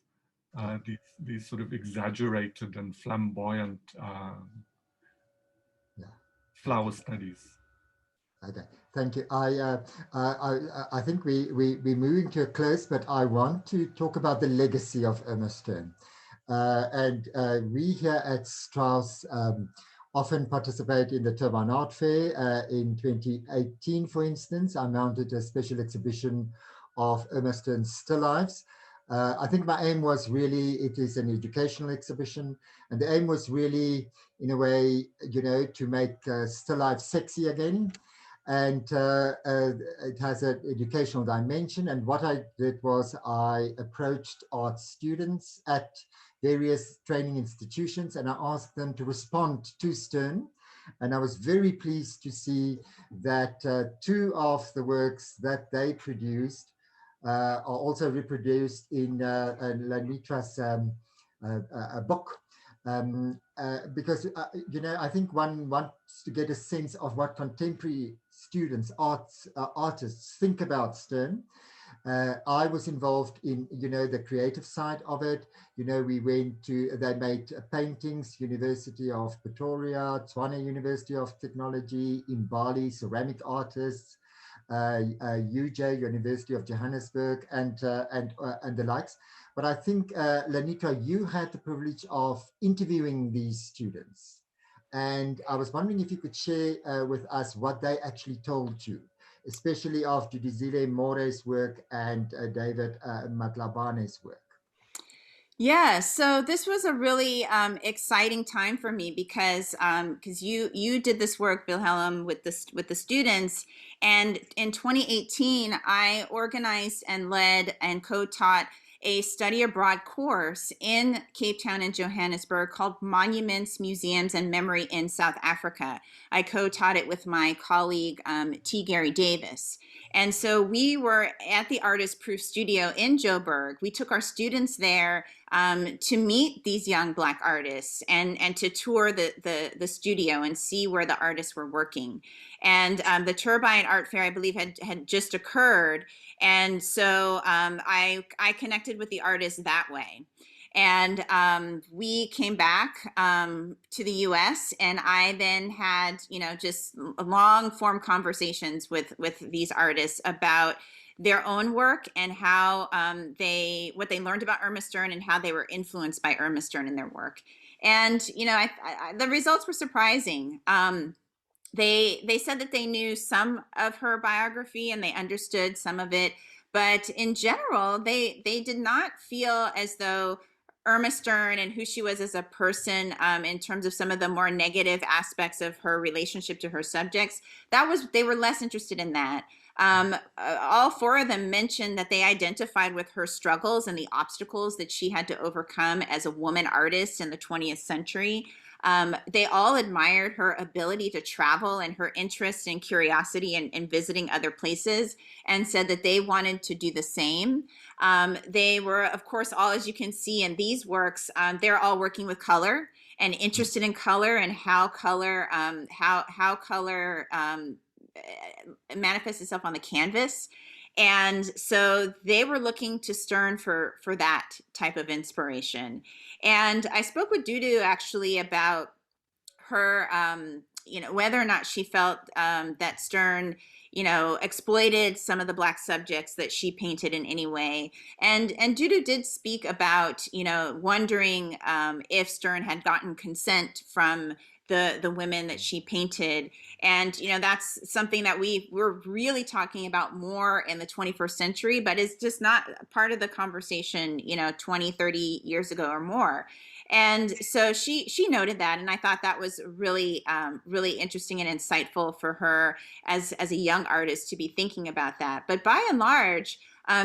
these sort of exaggerated and flamboyant flower studies. Okay, thank you. I think we're moving to a close, but I want to talk about the legacy of Irma Stern. We here at Strauss often participate in the Turbine Art Fair. In 2018, for instance, I mounted a special exhibition of Irma Stern's still lifes. I think my aim was really, it is an educational exhibition, and the aim was really, in a way, to make still life sexy again. And it has an educational dimension. And what I did was I approached art students at various training institutions, and I asked them to respond to Stern. And I was very pleased to see that two of the works that they produced are also reproduced in LaNitra's book. Because, I think one wants to get a sense of what contemporary students, artists think about Stern. I was involved in, the creative side of it. They made paintings, University of Pretoria, Tshwane University of Technology, in Bali, ceramic artists, UJ, University of Johannesburg, and the likes. But I think, LaNitra, you had the privilege of interviewing these students. And I was wondering if you could share with us what they actually told you, especially of Dudizile More's work and David Matlabane's work. Yeah, so this was a really exciting time for me because you did this work, Wilhelm, with the students, and in 2018 I organized and led and co-taught a study abroad course in Cape Town and Johannesburg called Monuments, Museums, and Memory in South Africa. I co-taught it with my colleague T. Gary Davis. And so we were at the Artist Proof Studio in Joburg. We took our students there to meet these young Black artists and to tour the studio and see where the artists were working. And the Turbine Art Fair, I believe, had just occurred. And so I connected with the artists that way. And we came back to the US, and I then had, just long form conversations with these artists about their own work and how what they learned about Irma Stern and how they were influenced by Irma Stern in their work. And, the results were surprising. They said that they knew some of her biography and they understood some of it, but in general, they did not feel as though Irma Stern and who she was as a person, in terms of some of the more negative aspects of her relationship to her subjects, they were less interested in that. All four of them mentioned that they identified with her struggles and the obstacles that she had to overcome as a woman artist in the 20th century. They all admired her ability to travel and her interest and curiosity in visiting other places, and said that they wanted to do the same. They were, of course, all, as you can see in these works, they're all working with color and interested in color and how color manifests itself on the canvas. And so they were looking to Stern for that type of inspiration. And I spoke with Dudu actually about her, whether or not she felt that Stern, exploited some of the Black subjects that she painted in any way. And Dudu did speak about, wondering if Stern had gotten consent from the women that she painted. And, that's something that we're really talking about more in the 21st century, but it's just not part of the conversation, 20, 30 years ago or more. And so she noted that, and I thought that was really, really interesting and insightful for her as a young artist to be thinking about that. But by and large,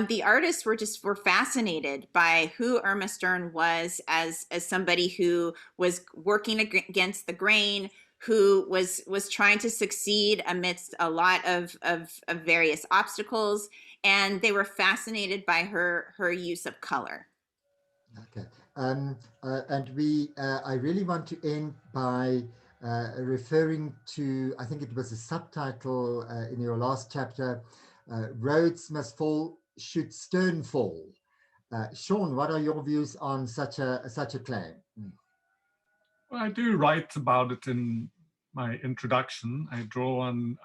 the artists were fascinated by who Irma Stern was as somebody who was working against the grain, who was trying to succeed amidst a lot of various obstacles, and they were fascinated by her use of color. Okay, and I really want to end by referring to, I think it was a subtitle in your last chapter, Roads Must Fall Should Stern Fall. Sean, what are your views on such a claim? Well, I do write about it in my introduction. I draw on,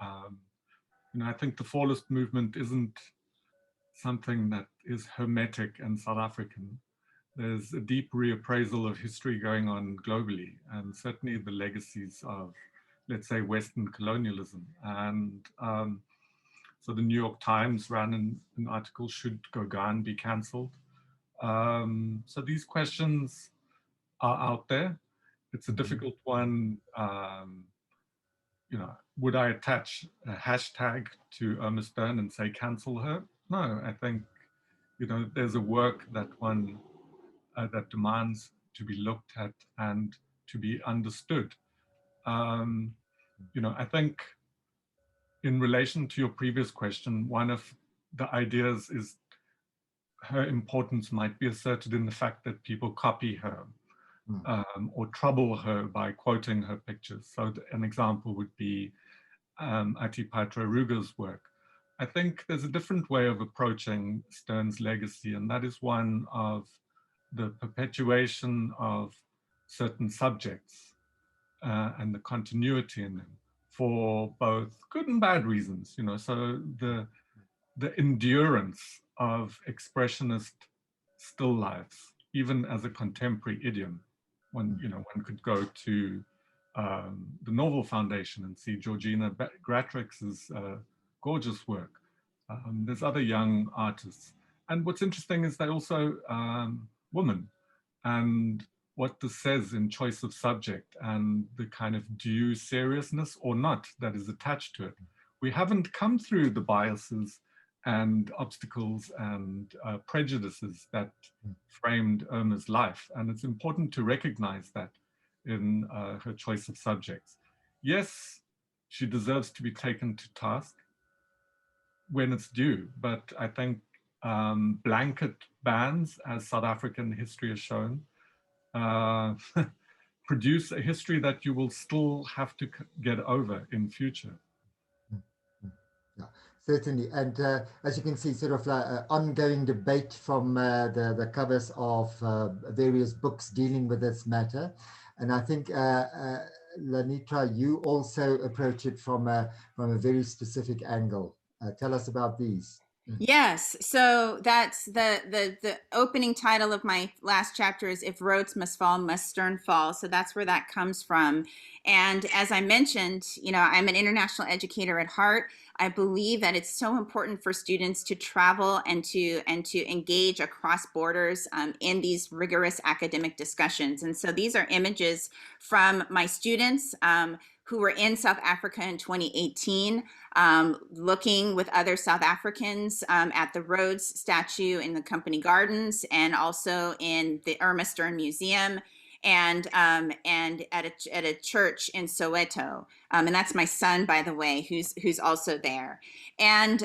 I think the fallist movement isn't something that is hermetic and South African. There's a deep reappraisal of history going on globally, and certainly the legacies of, let's say, Western colonialism. And so the New York Times ran an article, should Gauguin be cancelled? So these questions are out there. It's a difficult one. Would I attach a hashtag to Irma Stern and say cancel her? No, I think, there's a work that one that demands to be looked at and to be understood. I think in relation to your previous question, one of the ideas is her importance might be asserted in the fact that people copy her or trouble her by quoting her pictures. So an example would be Atipatra Ruger's work. I think there's a different way of approaching Stern's legacy, and that is one of the perpetuation of certain subjects and the continuity in them for both good and bad reasons, you know. So the endurance of expressionist still lifes, even as a contemporary idiom. One could go to the Norval Foundation and see Georgina Gratrix's gorgeous work. There's other young artists. And what's interesting is they're also women. And what this says in choice of subject and the kind of due seriousness or not that is attached to it. We haven't come through the biases and obstacles and prejudices that framed Irma's life. And it's important to recognize that in her choice of subjects. Yes, she deserves to be taken to task when it's due, but I think blanket bans, as South African history has shown, produce a history that you will still have to get over in future. Yeah, certainly. And as you can see, sort of ongoing debate from the covers of various books dealing with this matter. And I think, LaNitra, you also approach it from a very specific angle. Tell us about these. Yes, so that's the opening title of my last chapter is If Rhodes Must Fall, Must Stern Fall. So that's where that comes from. And as I mentioned, you know, I'm an international educator at heart. I believe that it's so important for students to travel and to engage across borders in these rigorous academic discussions. And so these are images from my students who were in South Africa in 2018, looking with other South Africans at the Rhodes statue in the Company Gardens and also in the Irma Stern Museum and at a church in Soweto. And that's my son, by the way, who's also there. And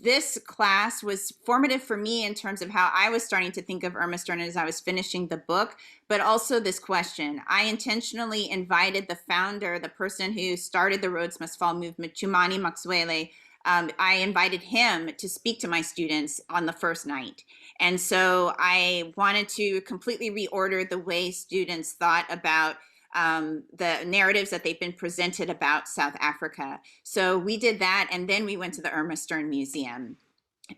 this class was formative for me in terms of how I was starting to think of Irma Stern as I was finishing the book, but also this question. I intentionally invited the founder, the person who started the Rhodes Must Fall movement, Chumani Maxwele. I invited him to speak to my students on the first night. And so I wanted to completely reorder the way students thought about the narratives that they've been presented about South Africa. So we did that, and then we went to the Irma Stern Museum.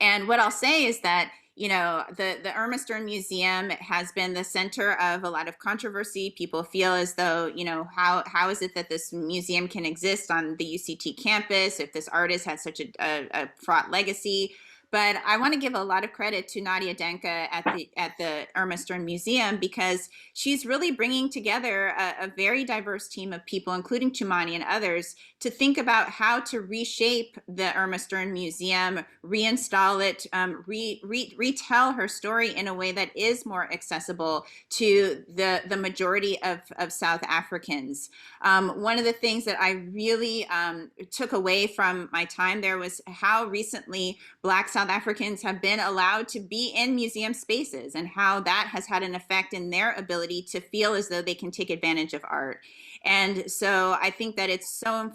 And what I'll say is that, you know, the Irma Stern Museum has been the center of a lot of controversy. People feel as though, you know, how is it that this museum can exist on the UCT campus if this artist has such a fraught legacy? But I want to give a lot of credit to Nadia Danka at the Irma Stern Museum, because she's really bringing together a very diverse team of people, including Chumani and others, to think about how to reshape the Irma Stern Museum, reinstall it, retell her story in a way that is more accessible to the majority of South Africans. One of the things that I really took away from my time there was how recently Black South Africans have been allowed to be in museum spaces and how that has had an effect in their ability to feel as though they can take advantage of art. And so I think that it's so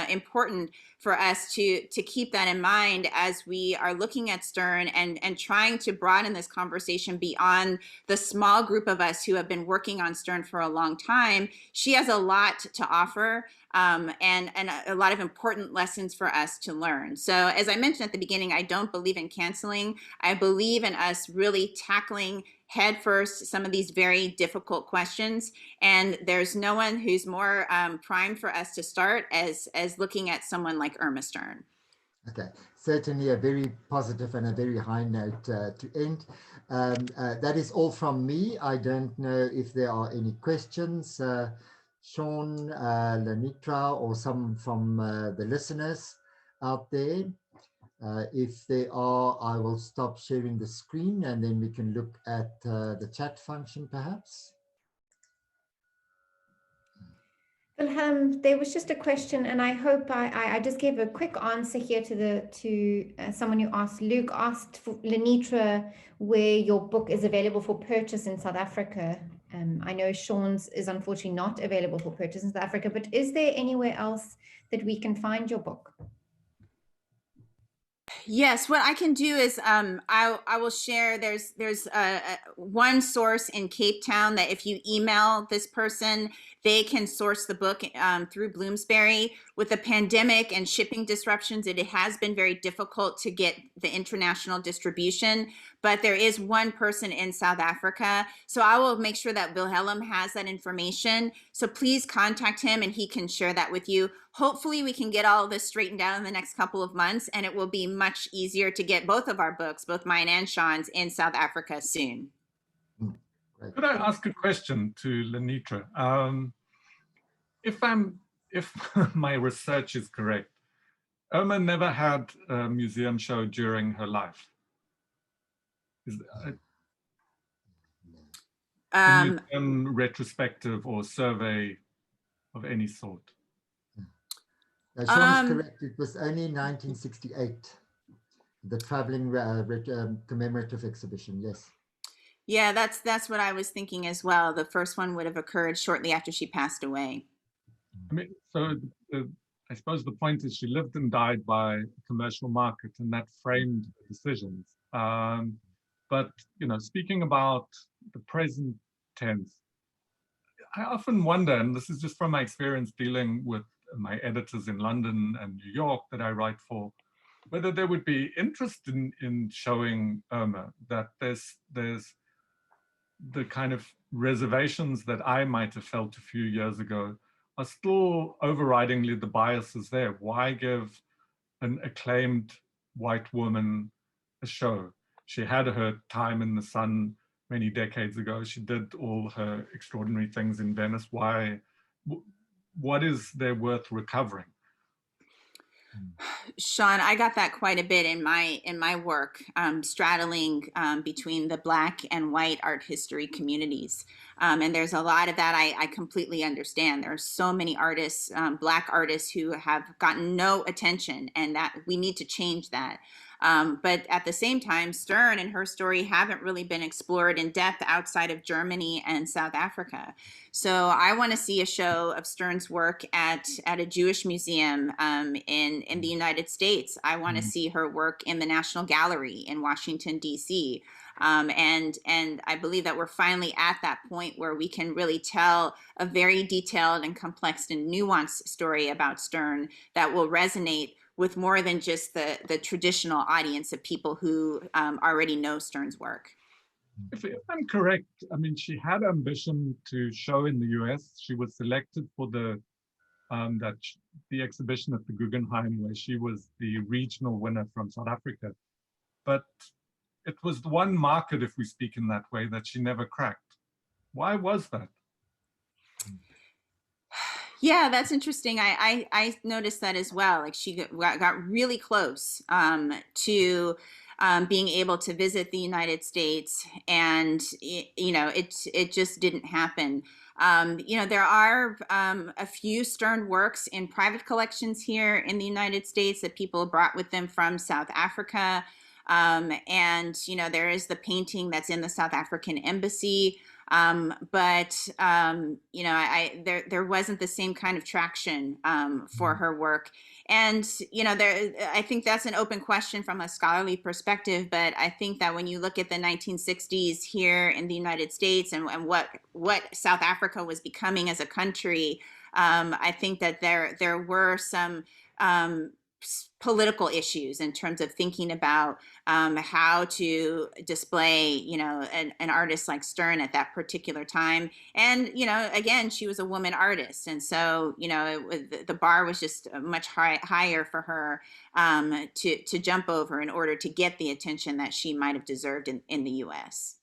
important for us to keep that in mind as we are looking at Stern and trying to broaden this conversation beyond the small group of us who have been working on Stern for a long time. She has a lot to offer. And a lot of important lessons for us to learn. So as I mentioned at the beginning, I don't believe in canceling. I believe in us really tackling headfirst some of these very difficult questions. And there's no one who's more primed for us to start as looking at someone like Irma Stern. Okay, certainly a very positive and a very high note to end. That is all from me. I don't know if there are any questions. Sean, LaNitra, or some from the listeners out there. If there are, I will stop sharing the screen and then we can look at the chat function perhaps. Wilhelm, there was just a question, and I hope I just gave a quick answer here to someone who asked. Luke asked for LaNitra where your book is available for purchase in South Africa. I know Sean's is unfortunately not available for purchase in South Africa, but is there anywhere else that we can find your book? Yes, what I can do is I will share. There's one source in Cape Town that if you email this person, they can source the book through Bloomsbury. With the pandemic and shipping disruptions, it has been very difficult to get the international distribution. But there is one person in South Africa, so I will make sure that Wilhelm has that information. So please contact him, and he can share that with you. Hopefully we can get all of this straightened out in the next couple of months, and it will be much easier to get both of our books, both mine and Sean's, in South Africa soon. Could I ask a question to LaNitra? If my research is correct, Irma never had a museum show during her life. A museum retrospective or survey of any sort? Sean's correct. It was only 1968, the traveling commemorative exhibition. Yes. Yeah, that's what I was thinking as well. The first one would have occurred shortly after she passed away. I mean, so I suppose the point is she lived and died by a commercial market, and that framed the decisions. But speaking about the present tense, I often wonder, and this is just from my experience dealing with my editors in London and New York that I write for, whether there would be interest in showing Irma, that there's the kind of reservations that I might have felt a few years ago are still overridingly the biases there. Why give an acclaimed white woman a show? She had her time in the sun many decades ago. She did all her extraordinary things in Venice. Why? What is there worth recovering? Sean, I got that quite a bit in my work, straddling between the Black and white art history communities. And there's a lot of that I completely understand. There are so many artists, Black artists, who have gotten no attention, and that we need to change that. But at the same time, Stern and her story haven't really been explored in depth outside of Germany and South Africa. So I want to see a show of Stern's work at a Jewish museum in the United States. I want to see her work in the National Gallery in Washington, D.C. And I believe that we're finally at that point where we can really tell a very detailed and complex and nuanced story about Stern that will resonate with more than just the traditional audience of people who already know Stern's work. If I'm correct, I mean, she had ambition to show in the US. She was selected for the exhibition at the Guggenheim, where she was the regional winner from South Africa. But it was the one market, if we speak in that way, that she never cracked. Why was that? Yeah, that's interesting. I noticed that as well. Like she got really close to being able to visit the United States, and it just didn't happen. There are a few Stern works in private collections here in the United States that people brought with them from South Africa. And there is the painting that's in the South African embassy. But there wasn't the same kind of traction for her work. And, I think that's an open question from a scholarly perspective. But I think that when you look at the 1960s here in the United States and what South Africa was becoming as a country, I think that there were some political issues in terms of thinking about how to display, an artist like Stern at that particular time. And, again, she was a woman artist. And so, the bar was just much higher for her to jump over in order to get the attention that she might have deserved in the US.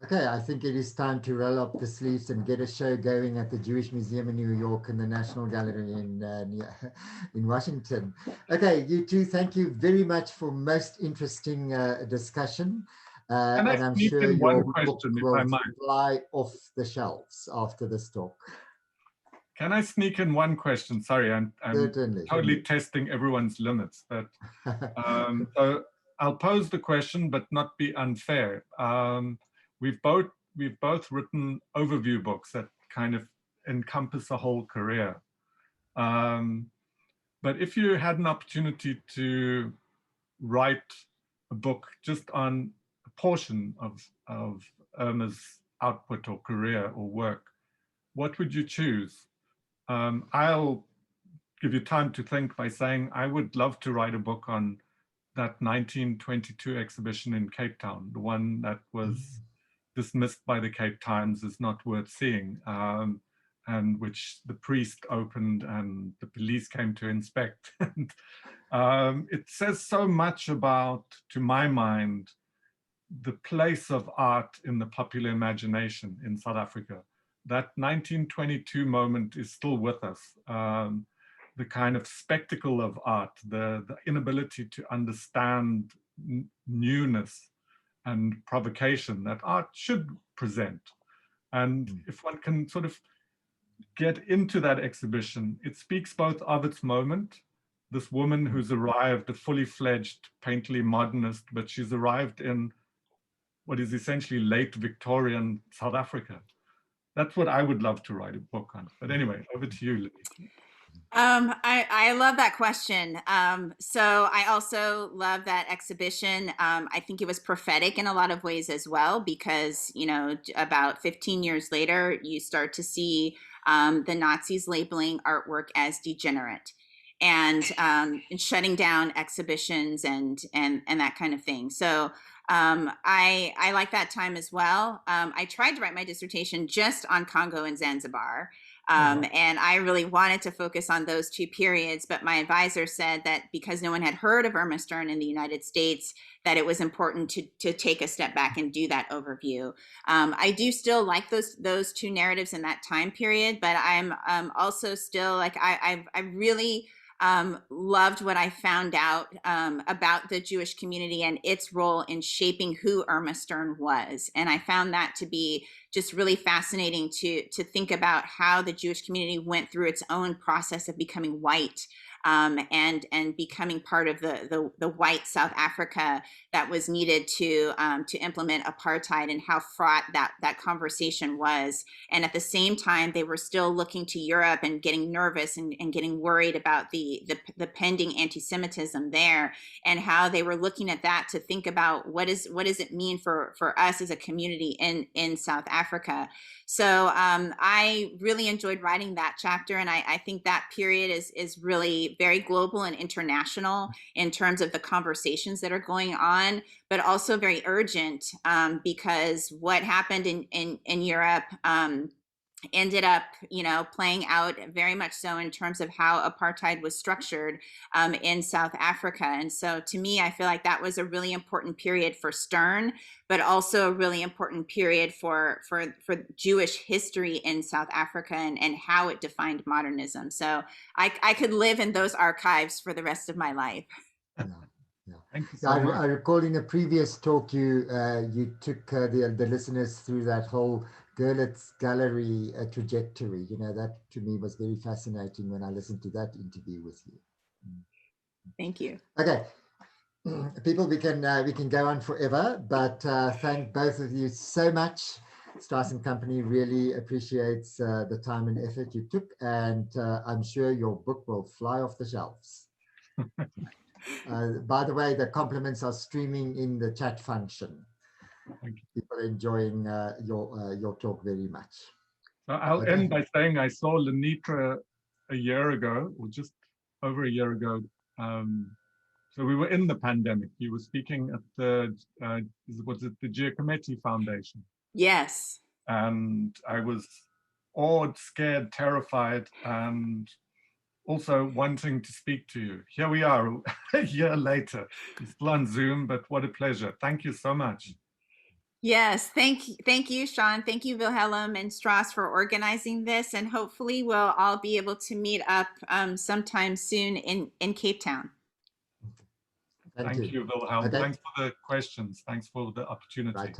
Okay, I think it is time to roll up the sleeves and get a show going at the Jewish Museum in New York and the National Gallery in Washington. Okay, you two, thank you very much for most interesting discussion. And I'm sure your book will fly off the shelves after this talk. Can I sneak in one question? Sorry, I'm totally testing everyone's limits. But so I'll pose the question, but not be unfair. We've both written overview books that kind of encompass a whole career. But if you had an opportunity to write a book just on a portion of Irma's output or career or work, what would you choose? I'll give you time to think by saying I would love to write a book on that 1922 exhibition in Cape Town, the one that was dismissed by the Cape Times as not worth seeing, and which the priest opened and the police came to inspect. And it says so much about, to my mind, the place of art in the popular imagination in South Africa. That 1922 moment is still with us. The kind of spectacle of art, the inability to understand newness and provocation that art should present. And if one can sort of get into that exhibition, it speaks both of its moment, this woman who's arrived, a fully fledged painterly modernist, but she's arrived in what is essentially late Victorian South Africa. That's what I would love to write a book on. But anyway, over to you, Lily. I love that question. So I also love that exhibition. I think it was prophetic in a lot of ways as well, because, you know, about 15 years later, you start to see the Nazis labeling artwork as degenerate and shutting down exhibitions and that kind of thing. So I like that time as well. I tried to write my dissertation just on Congo and Zanzibar. And I really wanted to focus on those two periods, but my advisor said that because no one had heard of Irma Stern in the United States, that it was important to take a step back and do that overview. I do still like those two narratives in that time period, but I'm also still like, I really loved what I found out about the Jewish community and its role in shaping who Irma Stern was. And I found that to be just really fascinating to think about how the Jewish community went through its own process of becoming white and becoming part of the white South Africa that was needed to implement apartheid, and how fraught that conversation was. And at the same time, they were still looking to Europe and getting nervous and getting worried about the pending anti-Semitism there, and how they were looking at that to think about what does it mean for us as a community in South Africa. So I really enjoyed writing that chapter, and I think that period is really very global and international in terms of the conversations that are going on, but also very urgent because what happened in Europe ended up, you know, playing out very much so in terms of how apartheid was structured in South Africa. And so to me, I feel like that was a really important period for Stern, but also a really important period for Jewish history in South Africa and how it defined modernism. So I could live in those archives for the rest of my life. Yeah. Thank you so much. I recall in a previous talk you took the listeners through that whole Gerlitz gallery trajectory. You know, that to me was very fascinating when I listened to that interview with you. Thank you. Okay, people, we can go on forever, but thank both of you so much. Strauss and Company really appreciates the time and effort you took, and I'm sure your book will fly off the shelves. By the way, the compliments are streaming in the chat function. People enjoying your talk very much. So I'll end by saying I saw LaNitra a year ago, or just over a year ago. So we were in the pandemic. You were speaking at the the Giacometti Foundation? Yes. And I was awed, scared, terrified, and also wanting to speak to you. Here we are, a year later. It's still on Zoom, but what a pleasure. Thank you so much. Yes, thank you, Sean. Thank you, Wilhelm and Strauss, for organizing this, and hopefully we'll all be able to meet up sometime soon in Cape Town. Thank you, Wilhelm. Okay. Thanks for the questions. Thanks for the opportunity. Right.